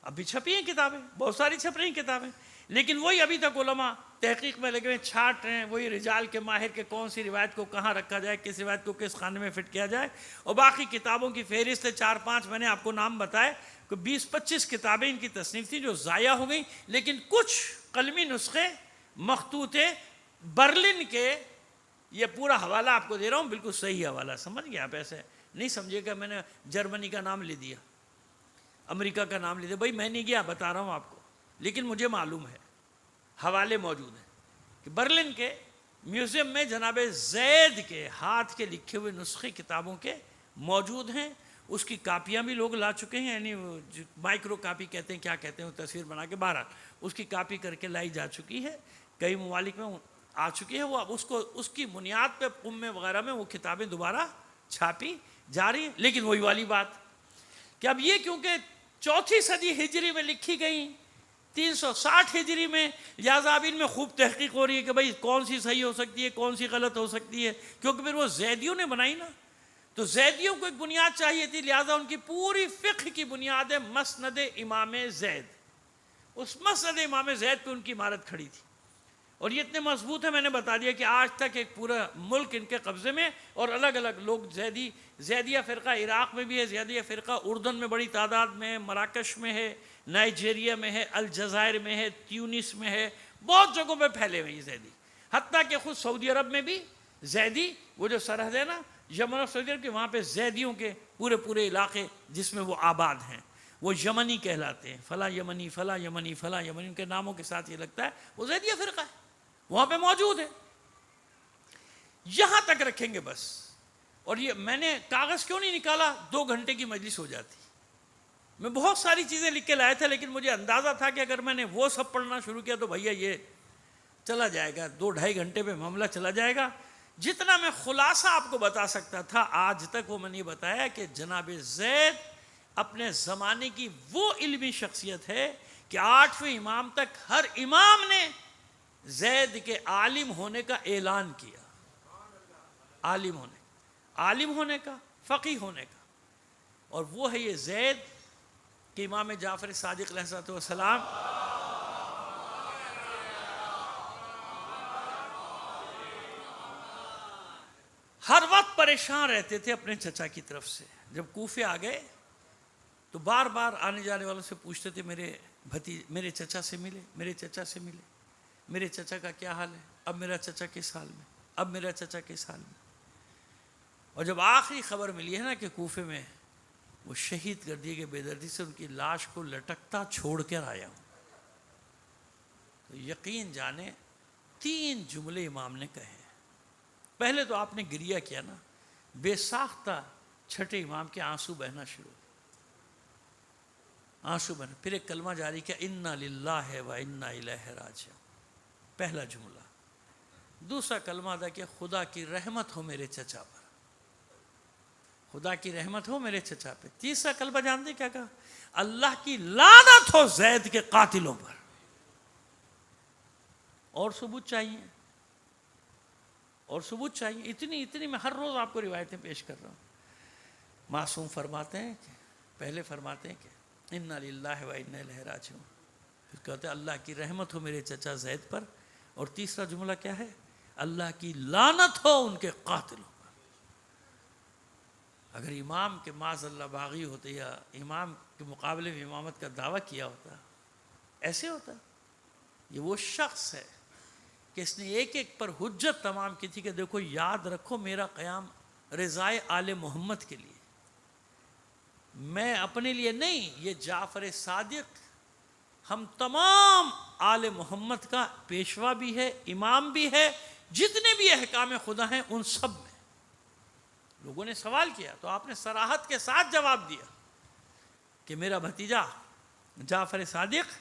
اب بھی چھپی ہیں کتابیں, بہت ساری چھپ رہی ہیں کتابیں, لیکن وہی ابھی تک علماء تحقیق میں لگے ہوئے چھانٹ رہے ہیں, وہی رجال کے ماہر کے کون سی روایت کو کہاں رکھا جائے, کس روایت کو کس خانے میں فٹ کیا جائے. اور باقی کتابوں کی فہرست 4-5 میں نے آپ کو نام بتائے کہ 20-25 کتابیں ان کی تصنیف تھیں جو ضائع ہو گئیں, لیکن کچھ قلمی نسخے مخطوطے برلن کے, یہ پورا حوالہ آپ کو دے رہا ہوں, بالکل صحیح حوالہ, سمجھ گئے آپ؟ ایسے نہیں سمجھے کہ میں نے جرمنی کا نام لے دیا, امریکہ کا نام لے دیا, بھائی میں نہیں گیا, بتا رہا ہوں آپ کو, لیکن مجھے معلوم ہے, حوالے موجود ہیں کہ برلن کے میوزیم میں جناب زید کے ہاتھ کے لکھے ہوئے نسخے کتابوں کے موجود ہیں. اس کی کاپیاں بھی لوگ لا چکے ہیں, یعنی مائکرو کاپی کہتے ہیں, کیا کہتے ہیں, تصویر بنا کے, بہرحال اس کی کاپی کر کے لائی جا چکی ہے, کئی ممالک میں آ چکی ہے. وہ اب اس کی بنیاد پہ قم وغیرہ میں وہ کتابیں دوبارہ چھاپی جا رہی ہیں. لیکن وہی والی بات کہ اب یہ کیونکہ 4 صدی ہجری میں لکھی گئیں, 360 ہجری میں, لہٰذا اب ان میں خوب تحقیق ہو رہی ہے کہ بھئی کون سی صحیح ہو سکتی ہے, کون سی غلط ہو سکتی ہے, کیونکہ پھر وہ زیدیوں نے بنائی نا, تو زیدیوں کو ایک بنیاد چاہیے تھی, لہٰذا ان کی پوری فقہ کی بنیاد ہے مسند امام زید. اس مسند امام زید پہ ان کی عمارت کھڑی تھی, اور یہ اتنے مضبوط ہے, میں نے بتا دیا کہ آج تک ایک پورا ملک ان کے قبضے میں, اور الگ الگ لوگ زیدیہ فرقہ عراق میں بھی ہے, زیدیہ فرقہ اردن میں بڑی تعداد میں ہے, مراکش میں ہے, نائجیریا میں ہے, الجزائر میں ہے, تیونس میں ہے, بہت جگہوں پہ پھیلے ہوئے یہ زیدی. حتیٰ کہ خود سعودی عرب میں بھی زیدی, وہ جو سرحد ہے نا یمن اور سعودی عرب کی, وہاں پہ زیدیوں کے پورے علاقے جس میں وہ آباد ہیں وہ یمنی کہلاتے ہیں, فلاں یمنی فلاں یمنی فلاں یمنی, ان کے ناموں کے ساتھ یہ لگتا ہے وہ زیدیہ فرقہ ہے, وہاں پہ موجود ہے. یہاں تک رکھیں گے بس. اور یہ میں نے کاغذ کیوں نہیں نکالا, 2 گھنٹے کی مجلس ہو جاتی. میں بہت ساری چیزیں لکھ کے لایا تھا, لیکن مجھے اندازہ تھا کہ اگر میں نے وہ سب پڑھنا شروع کیا تو بھیا یہ چلا جائے گا, 2-2.5 گھنٹے پہ معاملہ چلا جائے گا. جتنا میں خلاصہ آپ کو بتا سکتا تھا آج تک وہ میں نے بتایا کہ جناب زید اپنے زمانے کی وہ علمی شخصیت ہے کہ 8ویں امام تک ہر امام نے زید کے عالم ہونے کا اعلان کیا, عالم ہونے کا, فقیہ ہونے کا. اور وہ ہے یہ زید کہ امام جعفر صادق علیہ السلام ہر وقت پریشان رہتے تھے اپنے چچا کی طرف سے. جب کوفے آ گئے تو بار بار آنے جانے والوں سے پوچھتے تھے, میرے چچا سے ملے, میرے چچا سے ملے, میرے چچا کا کیا حال ہے, اب میرا چچا کس حال میں, اب میرا چچا کس حال میں. اور جب آخری خبر ملی ہے نا کہ کوفے میں وہ شہید کر دیے گئے بے دردی سے, ان کی لاش کو لٹکتا چھوڑ کر آیا ہوں, تو یقین جانے 3 جملے امام نے کہے. پہلے تو آپ نے گریہ کیا نا, بے ساختہ چھٹے امام کے آنسو بہنا شروع, آنسو بہنا. پھر ایک کلمہ جاری کیا, انا للہ و انا الیہ راجعون, پہلا جملہ. دوسرا کلمہ ادا کیا, خدا کی رحمت ہو میرے چچا پر, خدا کی رحمت ہو میرے چچا پہ. تیسرا کلمہ جانتے کیا کہا, اللہ کی لعنت ہو زید کے قاتلوں پر. اور ثبوت چاہیے, اور ثبوت چاہیے. اتنی میں ہر روز آپ کو روایتیں پیش کر رہا ہوں. معصوم فرماتے ہیں کہ پہلے فرماتے ہیں کہ انا للہ و انا الیہ راجعون, پھر کہتے ہیں اللہ کی رحمت ہو میرے چچا زید پر, اور تیسرا جملہ کیا ہے, اللہ کی لعنت ہو ان کے قاتلوں پر. اگر امام کے معاذ اللہ باغی ہوتے یا امام کے مقابلے میں امامت کا دعویٰ کیا ہوتا, ایسے ہوتا. یہ وہ شخص ہے کہ اس نے ایک ایک پر حجت تمام کی تھی کہ دیکھو یاد رکھو میرا قیام رضائے آل محمد کے لیے, میں اپنے لیے نہیں, یہ جعفر صادق ہم تمام آل محمد کا پیشوا بھی ہے, امام بھی ہے, جتنے بھی احکام خدا ہیں ان سب میں. لوگوں نے سوال کیا تو آپ نے صراحت کے ساتھ جواب دیا کہ میرا بھتیجا جعفر صادق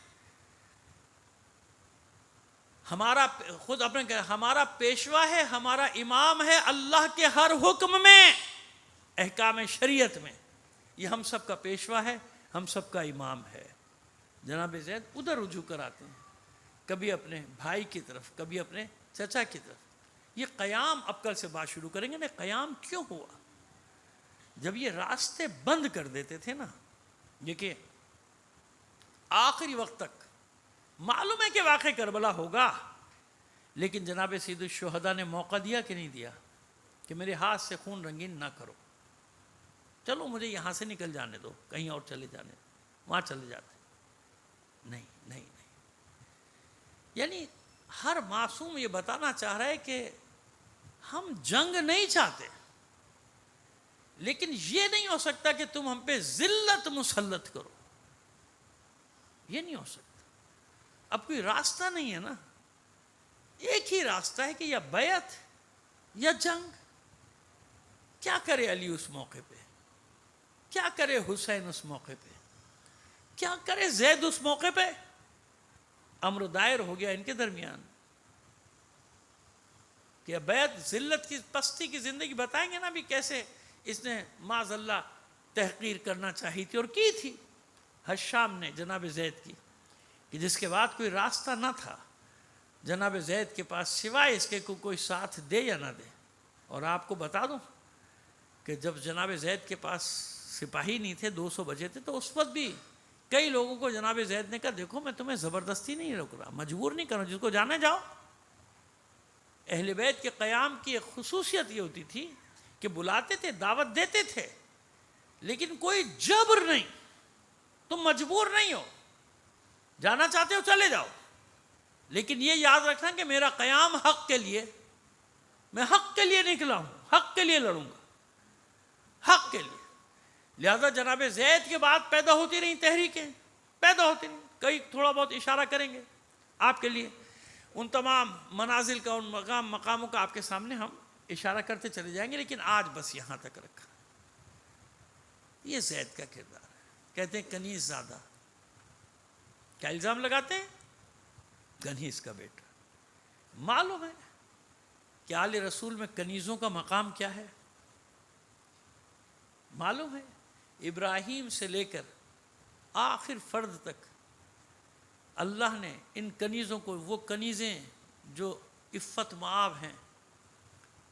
ہمارا خود اپنے کہا, ہمارا پیشوا ہے, ہمارا امام ہے اللہ کے ہر حکم میں, احکام شریعت میں. یہ ہم سب کا پیشوا ہے, ہم سب کا امام ہے. جناب زید ادھر رجوع کراتے ہیں, کبھی اپنے بھائی کی طرف, کبھی اپنے چچا کی طرف. یہ قیام اب کل سے بات شروع کریں گے نا, قیام کیوں ہوا؟ جب یہ راستے بند کر دیتے تھے نا, یہ کہ آخری وقت تک معلوم ہے کہ واقع کربلا ہوگا, لیکن جناب سید الشہداء نے موقع دیا کہ نہیں دیا کہ میرے ہاتھ سے خون رنگین نہ کرو, چلو مجھے یہاں سے نکل جانے دو, کہیں اور چلے جانے دو, وہاں چلے جاتے. نہیں نہیں نہیں, یعنی ہر معصوم یہ بتانا چاہ رہا ہے کہ ہم جنگ نہیں چاہتے, لیکن یہ نہیں ہو سکتا کہ تم ہم پہ ذلت مسلط کرو, یہ نہیں ہو سکتا. اب کوئی راستہ نہیں ہے نا, ایک ہی راستہ ہے کہ یا بیعت یا جنگ. کیا کرے علی اس موقع پہ, کیا کرے حسین اس موقع پہ, کیا کرے زید اس موقع پہ؟ امر دائر ہو گیا ان کے درمیان کہ بیعت ذلت کی پستی کی زندگی. بتائیں گے نا بھی کیسے اس نے معاذ اللہ تحقیر کرنا چاہی تھی اور کی تھی حشام نے جناب زید کی, کہ جس کے بعد کوئی راستہ نہ تھا جناب زید کے پاس سوائے اس کے کوئی ساتھ دے یا نہ دے. اور آپ کو بتا دوں کہ جب جناب زید کے پاس سپاہی نہیں تھے, 200 بچے تھے, تو اس وقت بھی کئی لوگوں کو جناب زید نے کہا دیکھو میں تمہیں زبردستی نہیں روک رہا, مجبور نہیں کروں, جس کو جانا جاؤ. اہل بیت کے قیام کی ایک خصوصیت یہ ہوتی تھی کہ بلاتے تھے, دعوت دیتے تھے, لیکن کوئی جبر نہیں, تم مجبور نہیں ہو, جانا چاہتے ہو چلے جاؤ, لیکن یہ یاد رکھنا کہ میرا قیام حق کے لیے, میں حق کے لیے نکلا ہوں, حق کے لیے لڑوں گا, حق کے لیے. لہذا جناب زید کے بعد پیدا ہوتی رہیں تحریکیں, پیدا ہوتی رہیں, کئی تھوڑا بہت اشارہ کریں گے آپ کے لیے, ان تمام منازل کا, ان مقاموں کا آپ کے سامنے ہم اشارہ کرتے چلے جائیں گے, لیکن آج بس یہاں تک رکھا. یہ زید کا کردار ہے. کہتے ہیں کنیز زادہ, کیا الزام لگاتے ہیں؟ کنیز کا بیٹا. معلوم ہے کہ آل رسول میں کنیزوں کا مقام کیا ہے, معلوم ہے. ابراہیم سے لے کر آخر فرد تک اللہ نے ان کنیزوں کو, وہ کنیزیں جو عفت مآب ہیں,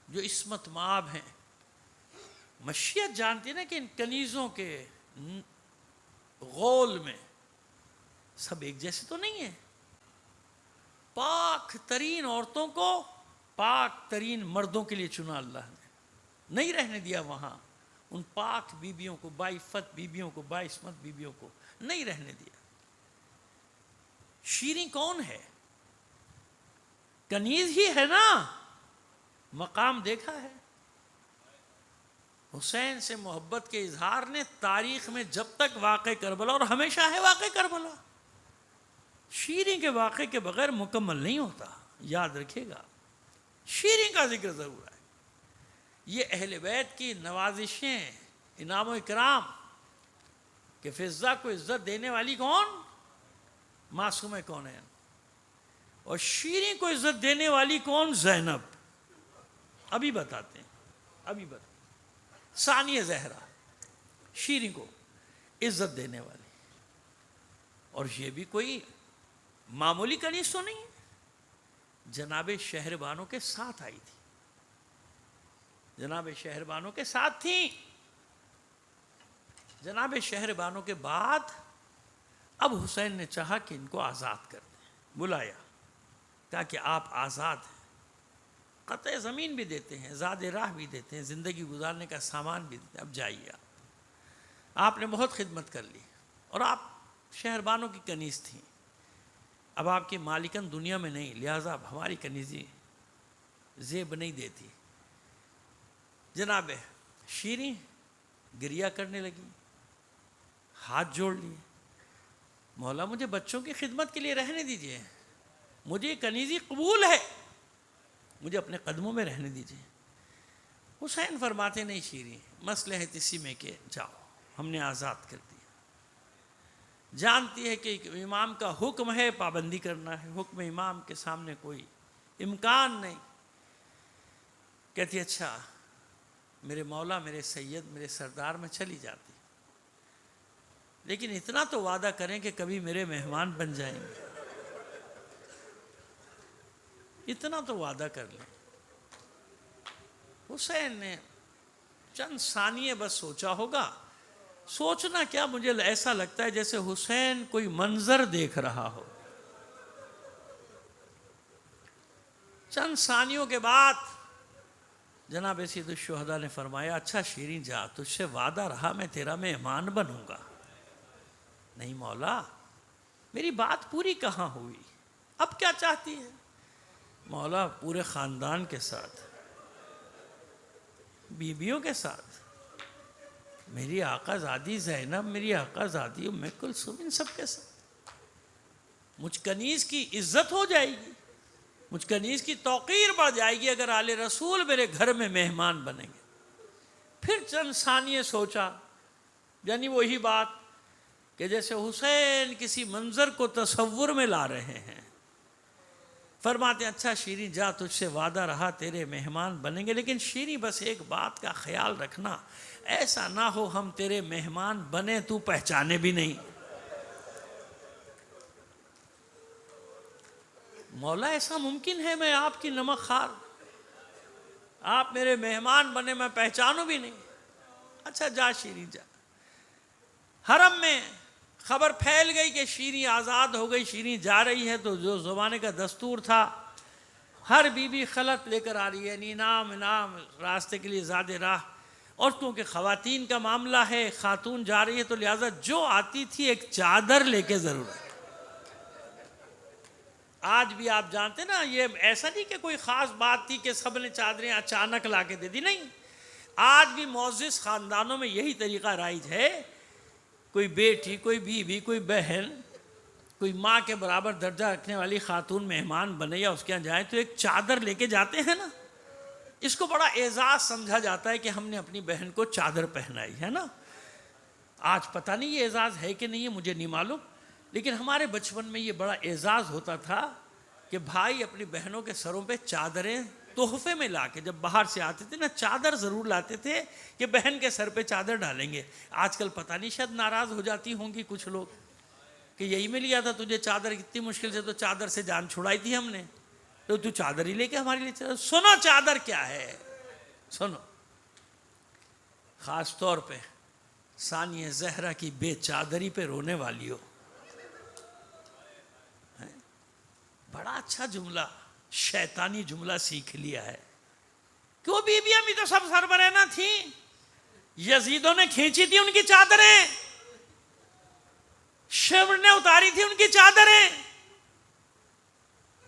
جو عصمت مآب ہیں, مشیت جانتی نا کہ ان کنیزوں کے غول میں سب ایک جیسے تو نہیں ہیں. پاک ترین عورتوں کو پاک ترین مردوں کے لیے چنا اللہ نے, نہیں رہنے دیا وہاں ان پاک بیبیوں کو, باعفت بیبیوں کو, باعصمت بیبیوں کو نہیں رہنے دیا. شیریں کون ہے؟ کنیز ہی ہے نا. مقام دیکھا ہے حسین سے محبت کے اظہار نے تاریخ میں جب تک واقع کربلا, اور ہمیشہ ہے واقع کربلا, شیریں کے واقعے کے بغیر مکمل نہیں ہوتا، یاد رکھیے گا، شیریں کا ذکر ضرور ہے۔ یہ اہل بیت کی نوازشیں، انعام و اکرام، کہ فضہ کو عزت دینے والی کون؟ معصوم کونین۔ اور شیریں کو عزت دینے والی کون؟ زینب۔ ابھی بتاتے ہیں، ابھی بتاتے ہیں۔ ثانیہ زہرا، شیریں کو عزت دینے والی، اور یہ بھی کوئی معمولی کنیز تو نہیں ہے، جناب شہربانوں کے ساتھ آئی تھی، جناب شہربانوں کے ساتھ تھیں۔ جناب شہربانوں کے بعد اب حسین نے چاہا کہ ان کو آزاد کر دیں، بلایا، کہا کہ آپ آزاد ہیں، قطع زمین بھی دیتے ہیں، زاد راہ بھی دیتے ہیں، زندگی گزارنے کا سامان بھی دیتے ہیں، اب جائیے آپ نے بہت خدمت کر لی، اور آپ شہربانوں کی کنیز تھیں، اب آپ کی مالکن دنیا میں نہیں، لہٰذا اب ہماری کنیزی زیب نہیں دیتی۔ جناب شیریں گریہ کرنے لگی، ہاتھ جوڑ لیے، مولا مجھے بچوں کی خدمت کے لیے رہنے دیجئے، مجھے یہ کنیزی قبول ہے، مجھے اپنے قدموں میں رہنے دیجئے۔ حسین فرماتے نہیں شیریں، مصلحت اسی میں کہ جاؤ، ہم نے آزاد کر دیا، جانتی ہے کہ امام کا حکم ہے، پابندی کرنا ہے، حکم امام کے سامنے کوئی امکان نہیں۔ کہتی اچھا میرے مولا، میرے سید، میرے سردار، میں چلی جاتی، لیکن اتنا تو وعدہ کریں کہ کبھی میرے مہمان بن جائیں گے، اتنا تو وعدہ کر لیں۔ حسین نے چند ثانیے بس سوچا ہوگا، سوچنا کیا، مجھے ایسا لگتا ہے جیسے حسین کوئی منظر دیکھ رہا ہو۔ چند ثانیوں کے بعد جناب سید الشہداء نے فرمایا اچھا شیریں جا، تجھ سے وعدہ رہا میں تیرا مہمان بنوں گا۔ نہیں مولا، میری بات پوری کہاں ہوئی، اب کیا چاہتی ہے؟ مولا پورے خاندان کے ساتھ، بیویوں کے ساتھ، میری آقا زادی زینب، میری آقا زادی ام کلثوم، ان سب کے ساتھ مجھ کنیز کی عزت ہو جائے گی، مجھ کنیز کی توقیر بڑھ جائے گی اگر آل رسول میرے گھر میں مہمان بنیں گے۔ پھر چند ثانیے سوچا، یعنی وہی بات کہ جیسے حسین کسی منظر کو تصور میں لا رہے ہیں، فرماتے ہیں اچھا شیریں جا، تجھ سے وعدہ رہا تیرے مہمان بنیں گے، لیکن شیریں بس ایک بات کا خیال رکھنا، ایسا نہ ہو ہم تیرے مہمان بنے تو پہچانے بھی نہیں۔ مولا ایسا ممکن ہے؟ میں آپ کی نمک خوار، آپ میرے مہمان بنے میں پہچانوں بھی نہیں۔ اچھا جا شیریں جا۔ حرم میں خبر پھیل گئی کہ شیریں آزاد ہو گئی، شیریں جا رہی ہے، تو جو زمانے کا دستور تھا، ہر بی بی خلط لے کر آ رہی ہے، انعام راستے کے لیے زاد راہ، اور کیونکہ خواتین کا معاملہ ہے، خاتون جا رہی ہے تو لہٰذا جو آتی تھی ایک چادر لے کے ضرور آئی۔ آج بھی آپ جانتے نا، یہ ایسا نہیں کہ کوئی خاص بات تھی کہ سب نے چادریں اچانک لا کے دے دی، نہیں، آج بھی معزز خاندانوں میں یہی طریقہ رائج ہے، کوئی بیٹی، کوئی بیوی، کوئی بہن، کوئی ماں کے برابر درجہ رکھنے والی خاتون مہمان بنے یا اس کے یہاں جائیں تو ایک چادر لے کے جاتے ہیں نا، اس کو بڑا اعزاز سمجھا جاتا ہے کہ ہم نے اپنی بہن کو چادر پہنائی ہے نا۔ آج پتہ نہیں یہ اعزاز ہے کہ نہیں ہے، مجھے نہیں معلوم، لیکن ہمارے بچپن میں یہ بڑا اعزاز ہوتا تھا کہ بھائی اپنی بہنوں کے سروں پہ چادریں تحفے میں لا کے، جب باہر سے آتے تھے نا، چادر ضرور لاتے تھے کہ بہن کے سر پہ چادر ڈالیں گے۔ آج کل پتہ نہیں شاید ناراض ہو جاتی ہوں گی کچھ لوگ کہ یہی میں لیا تھا تجھے چادر، اتنی مشکل سے تو چادر سے جان چھڑائی تھی ہم نے، تو چادر ہی لے کے ہمارے لیے چادر۔ سنو چادر کیا ہے، سنو، خاص طور پہ ثانیہ زہرا کی بے چادری پہ رونے والی ہو، بڑا اچھا جملہ، شیطانی جملہ سیکھ لیا ہے کہ وہ بیویاں بھی تو سب سربراہ تھیں، یزیدوں نے کھینچی تھی ان کی چادریں، شمر نے اتاری تھی ان کی چادریں،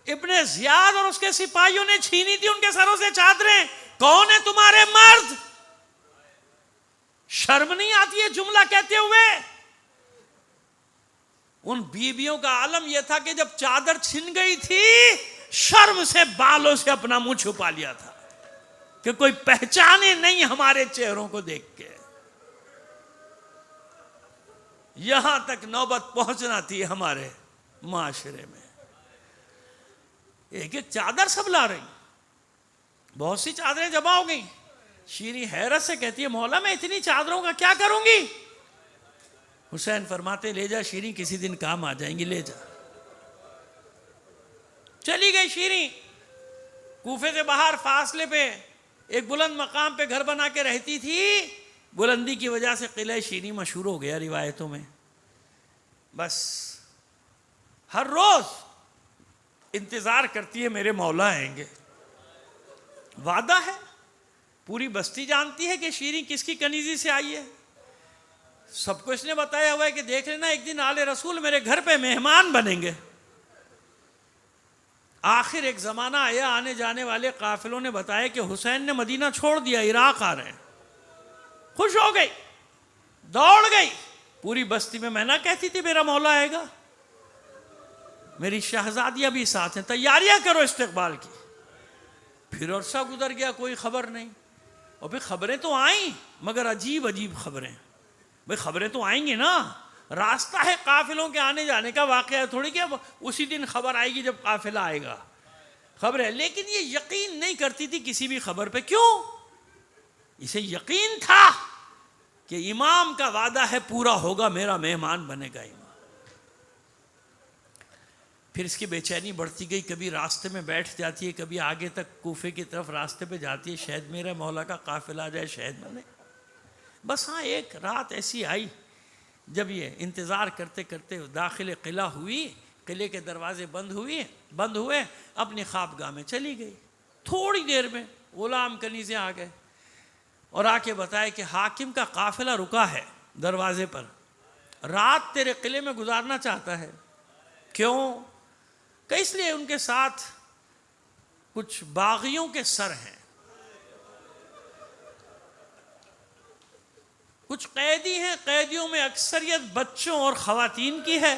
ابن زیاد اور اس کے سپاہیوں نے چھینی تھی ان کے سروں سے چادریں، کون ہے تمہارے مرد؟ شرم نہیں آتی ہے جملہ کہتے ہوئے؟ ان بیویوں کا عالم یہ تھا کہ جب چادر چھن گئی تھی شرم سے بالوں سے اپنا منہ چھپا لیا تھا کہ کوئی پہچانے نہیں ہمارے چہروں کو دیکھ کے. یہاں تک نوبت پہنچنا تھی ہمارے معاشرے میں. ایک ایک چادر سب لا رہی, بہت سی چادریں جمع ہو گئیں. شیریں حیرت سے کہتی ہے مولا میں اتنی چادروں کا کیا کروں گی؟ حسین فرماتے لے جا شیریں, کسی دن کام آ جائیں گی, لے جا. چلی گئی شیریں. کوفے سے باہر فاصلے پہ ایک بلند مقام پہ گھر بنا کے رہتی تھی. بلندی کی وجہ سے قلعہ شیریں مشہور ہو گیا روایتوں میں. بس ہر روز انتظار کرتی ہے میرے مولا آئیں گے. وعدہ ہے, پوری بستی جانتی ہے کہ شیریں کس کی کنیزی سے آئی ہے. سب کو اس نے بتایا ہوا ہے کہ دیکھ لینا ایک دن آل رسول میرے گھر پہ مہمان بنیں گے. آخر ایک زمانہ آیا, آنے جانے والے قافلوں نے بتایا کہ حسین نے مدینہ چھوڑ دیا, عراق آ رہے ہیں. خوش ہو گئی, دوڑ گئی پوری بستی میں. میں نہ کہتی تھی میرا مولا آئے گا, میری شہزادیاں بھی ساتھ ہیں, تیاریاں کرو استقبال کی. پھر عرصہ گزر گیا, کوئی خبر نہیں. اور پھر خبریں تو آئیں مگر عجیب عجیب خبریں. بھئی خبریں تو آئیں گے نا, راستہ ہے قافلوں کے آنے جانے کا, واقعہ تھوڑی کہ اسی دن خبر آئے گی جب قافلہ آئے گا. خبر ہے, لیکن یہ یقین نہیں کرتی تھی کسی بھی خبر پہ. کیوں؟ اسے یقین تھا کہ امام کا وعدہ ہے پورا ہوگا, میرا مہمان بنے گا امام. پھر اس کی بے چینی بڑھتی گئی, کبھی راستے میں بیٹھ جاتی ہے, کبھی آگے تک کوفے کی طرف راستے پہ جاتی ہے, شاید میرے مولا کا قافلہ آ جائے, شاید بنے. بس ہاں ایک رات ایسی آئی جب یہ انتظار کرتے کرتے داخل قلعہ ہوئی, قلعے کے دروازے بند ہوئے, اپنی خوابگاہ میں چلی گئی. تھوڑی دیر میں غلام کنیزیں آ گئے اور آ کے بتائے کہ حاکم کا قافلہ رکا ہے دروازے پر, رات تیرے قلعے میں گزارنا چاہتا ہے. کیوں؟ کہ اس لیے ان کے ساتھ کچھ باغیوں کے سر ہیں, کچھ قیدی ہیں, قیدیوں میں اکثریت بچوں اور خواتین کی ہے.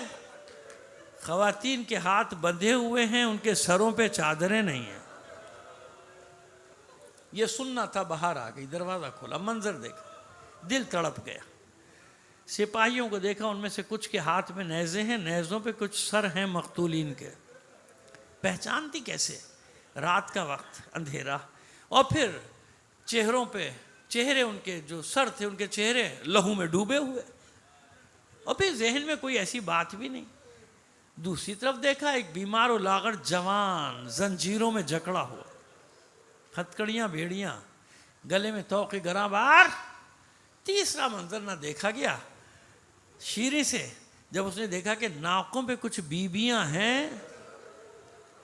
خواتین کے ہاتھ بندھے ہوئے ہیں, ان کے سروں پہ چادریں نہیں ہیں. یہ سننا تھا, باہر آ گئی, دروازہ کھولا, منظر دیکھا, دل تڑپ گیا. سپاہیوں کو دیکھا, ان میں سے کچھ کے ہاتھ میں نیزے ہیں, نیزوں پہ کچھ سر ہیں مقتولین کے. پہچانتی کیسے؟ رات کا وقت, اندھیرا, اور پھر چہروں پہ چہرے, ان کے جو سر تھے ان کے چہرے لہو میں ڈوبے ہوئے, اور پھر ذہن میں کوئی ایسی بات بھی نہیں. دوسری طرف دیکھا, ایک بیمار و لاغر جوان زنجیروں میں جکڑا ہوا, ہتکڑیاں بیڑیاں, گلے میں طوق گراں بار. تیسرا منظر نہ دیکھا گیا. شیریں سے جب اس نے دیکھا کہ ناکوں پہ کچھ بیبیاں ہیں,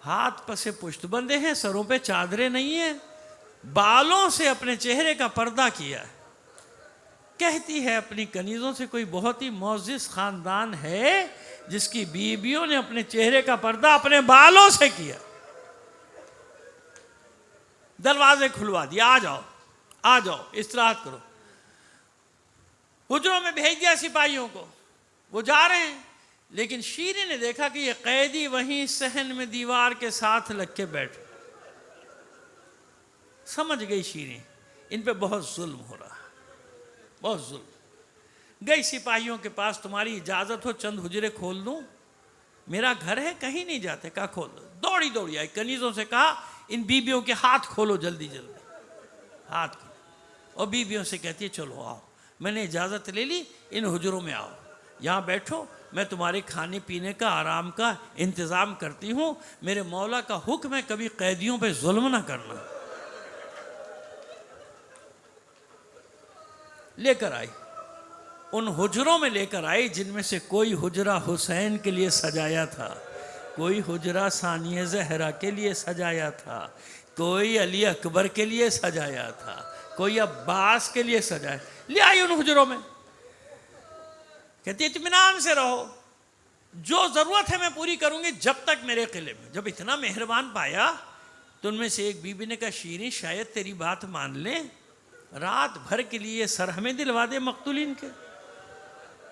ہاتھ پسے پشت بندے ہیں, سروں پہ چادریں نہیں ہیں, بالوں سے اپنے چہرے کا پردہ کیا ہے. کہتی ہے اپنی کنیزوں سے کوئی بہت ہی معزز خاندان ہے جس کی بیویوں نے اپنے چہرے کا پردہ اپنے بالوں سے کیا. دروازے کھلوا دیا, آ جاؤ استراحت کرو. حجروں میں بھیج دیا سپاہیوں کو, وہ جا رہے ہیں. لیکن شیریں نے دیکھا کہ یہ قیدی وہیں صحن میں دیوار کے ساتھ لگ کے بیٹھے. سمجھ گئی شیریں ان پہ بہت ظلم ہو رہا, بہت ظلم. گئی سپاہیوں کے پاس, تمہاری اجازت ہو چند حجرے کھول دوں؟ میرا گھر ہے, کہیں نہیں جاتے. کہا کھول دو. دوڑی آئی, کنیزوں سے کہا ان بیبیوں کے ہاتھ کھولو, جلدی ہاتھ کھولو. اور بیبیوں سے کہتی ہے چلو آؤ, میں نے اجازت لے لی, ان حجروں میں آؤ, یہاں بیٹھو, میں تمہارے کھانے پینے کا, آرام کا انتظام کرتی ہوں. میرے مولا کا حکم ہے کبھی قیدیوں پہ ظلم نہ کرنا. لے کر آئی, ان حجروں میں لے کر آئی جن میں سے کوئی حجرہ حسین کے لیے سجایا تھا, کوئی حجرہ ثانیہ زہرا کے لیے سجایا تھا, کوئی علی اکبر کے لیے سجایا تھا, کوئی عباس کے لیے سجایا. لے آئی ان حجروں میں. کہتی اطمینان سے رہو, جو ضرورت ہے میں پوری کروں گی جب تک میرے قلعے میں. جب اتنا مہربان پایا تو ان میں سے ایک بیوی نے کہا شیریں شاید تیری بات مان لیں, رات بھر کے لیے سر ہمیں دلوا دے مقتولین کے.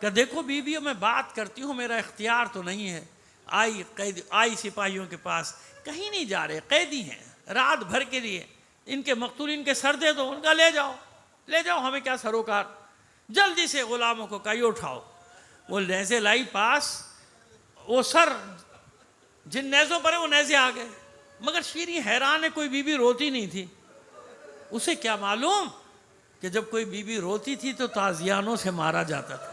کہ دیکھو بیویوں میں بات کرتی ہوں، میرا اختیار تو نہیں ہے. آئی سپاہیوں کے پاس، کہیں نہیں جا رہے، قیدی ہیں رات بھر کے لیے، ان کے مقتولین کے سر دے دو. ان کا لے جاؤ، ہمیں کیا سروکار. جلدی سے غلاموں کو کہیے اٹھاؤ. وہ نیزے لائی پاس، وہ سر جن نیزوں پر ہیں وہ نیزے آ گئے. مگر شیریں حیران ہے، کوئی بی بی روتی نہیں تھی. اسے کیا معلوم کہ جب کوئی بی بی روتی تھی تو تازیانوں سے مارا جاتا تھا.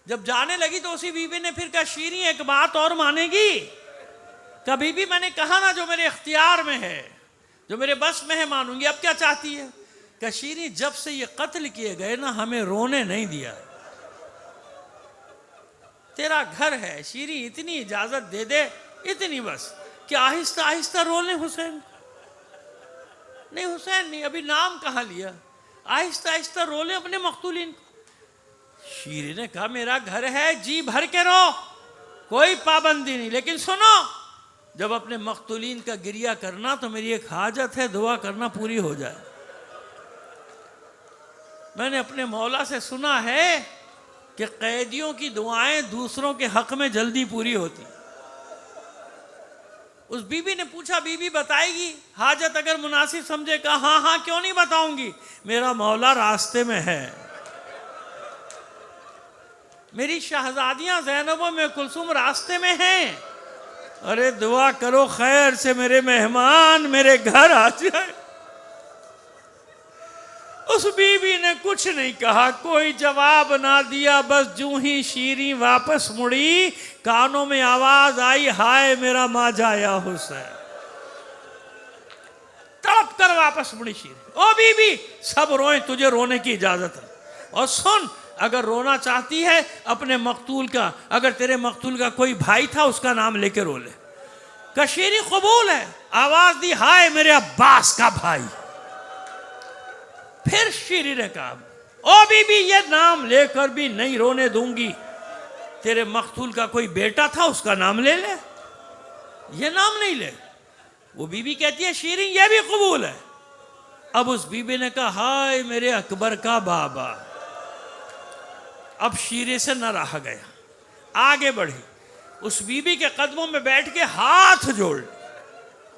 جب جانے لگی تو اسی بی بی نے پھر کہا شیریں ایک بات اور مانے گی؟ کہ بی بی میں نے کہا نا جو میرے اختیار میں ہے، جو میرے بس میں ہے مانوں گی. اب کیا چاہتی ہے؟ کہ شیریں جب سے یہ قتل کیے گئے نا ہمیں رونے نہیں دیا. تیرا گھر ہے شیریں، اتنی اجازت دے دے، اتنی بس کہ آہستہ آہستہ رولیں. حسین نہیں، حسین نہیں، ابھی نام کہاں لیا. آہستہ آہستہ رولیں اپنے مقتولین. شیریں نے کہا میرا گھر ہے، جی بھر کے رو، کوئی پابندی نہیں، لیکن سنو، جب اپنے مقتولین کا گریہ کرنا تو میری ایک حاجت ہے، دعا کرنا پوری ہو جائے. میں نے اپنے مولا سے سنا ہے کہ قیدیوں کی دعائیں دوسروں کے حق میں جلدی پوری ہوتی. اس بی بی نے پوچھا بی بی بتائے گی حاجت اگر مناسب سمجھے. کہا ہاں ہاں کیوں نہیں بتاؤں گی، میرا مولا راستے میں ہے. میری شہزادیاں زینب و کلثوم راستے میں ہیں. ارے دعا کرو خیر سے میرے مہمان میرے گھر آ جائے. اس بی بی نے کچھ نہیں کہا، کوئی جواب نہ دیا. بس جوں ہی شیریں واپس مڑی، کانوں میں آواز آئی ہائے میرا ماں جایا حسین. تڑپ کر واپس مڑی شیریں. او بی بی سب روئیں، تجھے رونے کی اجازت ہے. اور سن، اگر رونا چاہتی ہے اپنے مقتول کا، اگر تیرے مقتول کا کوئی بھائی تھا اس کا نام لے کے رو لے. کہ شیریں قبول ہے. آواز دی ہائے میرے عباس کا بھائی. پھر شیریں نے کہا او بی بی یہ نام لے کر بھی نہیں رونے دوں گی. تیرے مقتول کا کوئی بیٹا تھا اس کا نام لے لے، یہ نام نہیں لے. وہ بی بی کہتی ہے شیریں یہ بھی قبول ہے. اب اس بی بی نے کہا ہائے میرے اکبر کا بابا. اب شیریں سے نہ رہا گیا، آگے بڑھی، اس بی بی کے قدموں میں بیٹھ کے ہاتھ جوڑ.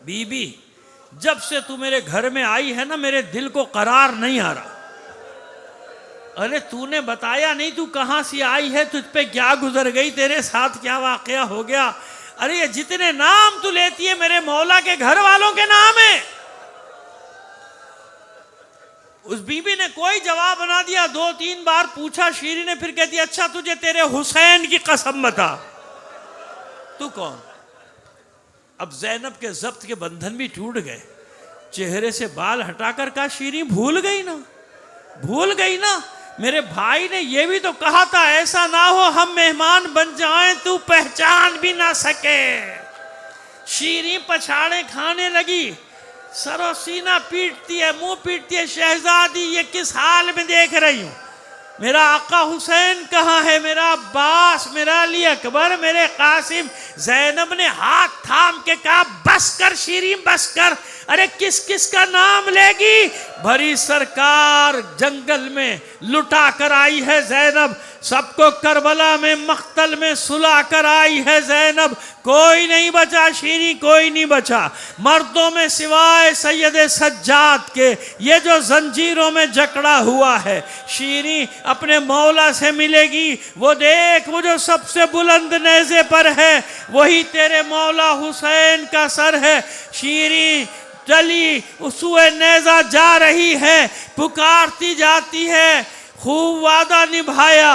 بی بی جب سے تو میرے گھر میں آئی ہے نا میرے دل کو قرار نہیں آ رہا. ارے تو نے بتایا نہیں تو کہاں سے آئی ہے، تجھ پہ کیا گزر گئی، تیرے ساتھ کیا واقعہ ہو گیا. ارے یہ جتنے نام تو لیتی ہے میرے مولا کے گھر والوں کے نام ہیں. اس بی بی نے کوئی جواب نہ دیا. 2-3 بار پوچھا شیریں نے، پھر کہتی اچھا تجھے تیرے حسین کی قسم بتا تو کون. اب زینب کے ضبط کے بندھن بھی ٹوٹ گئے. چہرے سے بال ہٹا کر کہا شیریں بھول گئی نا میرے بھائی نے یہ بھی تو کہا تھا ایسا نہ ہو ہم مہمان بن جائیں تو پہچان بھی نہ سکے. شیریں پچھاڑے کھانے لگی، سر و سینہ پیٹتی ہے، منہ پیٹتی ہے. شہزادی یہ کس حال میں دیکھ رہی ہوں، میرا آقا حسین کہاں ہے، میرا عباس، میرا علی اکبر، میرے قاسم. زینب نے ہاتھ تھام کے کہا بس کر شیریں بس کر. ارے کس کس کا نام لے گی، بھری سرکار جنگل میں لٹا کر آئی ہے زینب، سب کو کربلا میں مقتل میں سلا کر آئی ہے زینب. کوئی نہیں بچا شیریں، کوئی نہیں بچا مردوں میں سوائے سید سجاد کے، یہ جو زنجیروں میں جکڑا ہوا ہے. شیریں اپنے مولا سے ملے گی. وہ دیکھ وہ جو سب سے بلند نیزے پر ہے وہی تیرے مولا حسین کا سر ہے. شیریں چلی سوئے نیزہ جا رہی ہے، پکارتی جاتی ہے خوب وعدہ نبھایا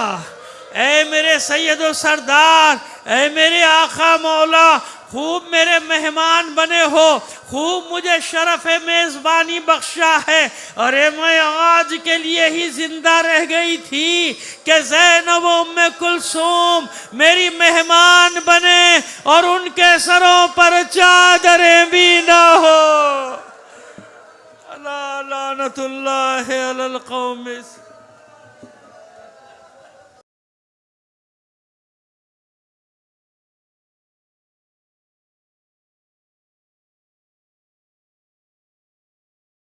اے میرے سید و سردار، اے میرے آقا مولا، خوب میرے مہمان بنے ہو، خوب مجھے شرف میزبانی بخشا ہے. ارے میں آج کے لیے ہی زندہ رہ گئی تھی کہ زینب و ام کلثوم میری مہمان بنے اور ان کے سروں پر چادریں بھی نہ ہو. لعنت اللہ علی القوم.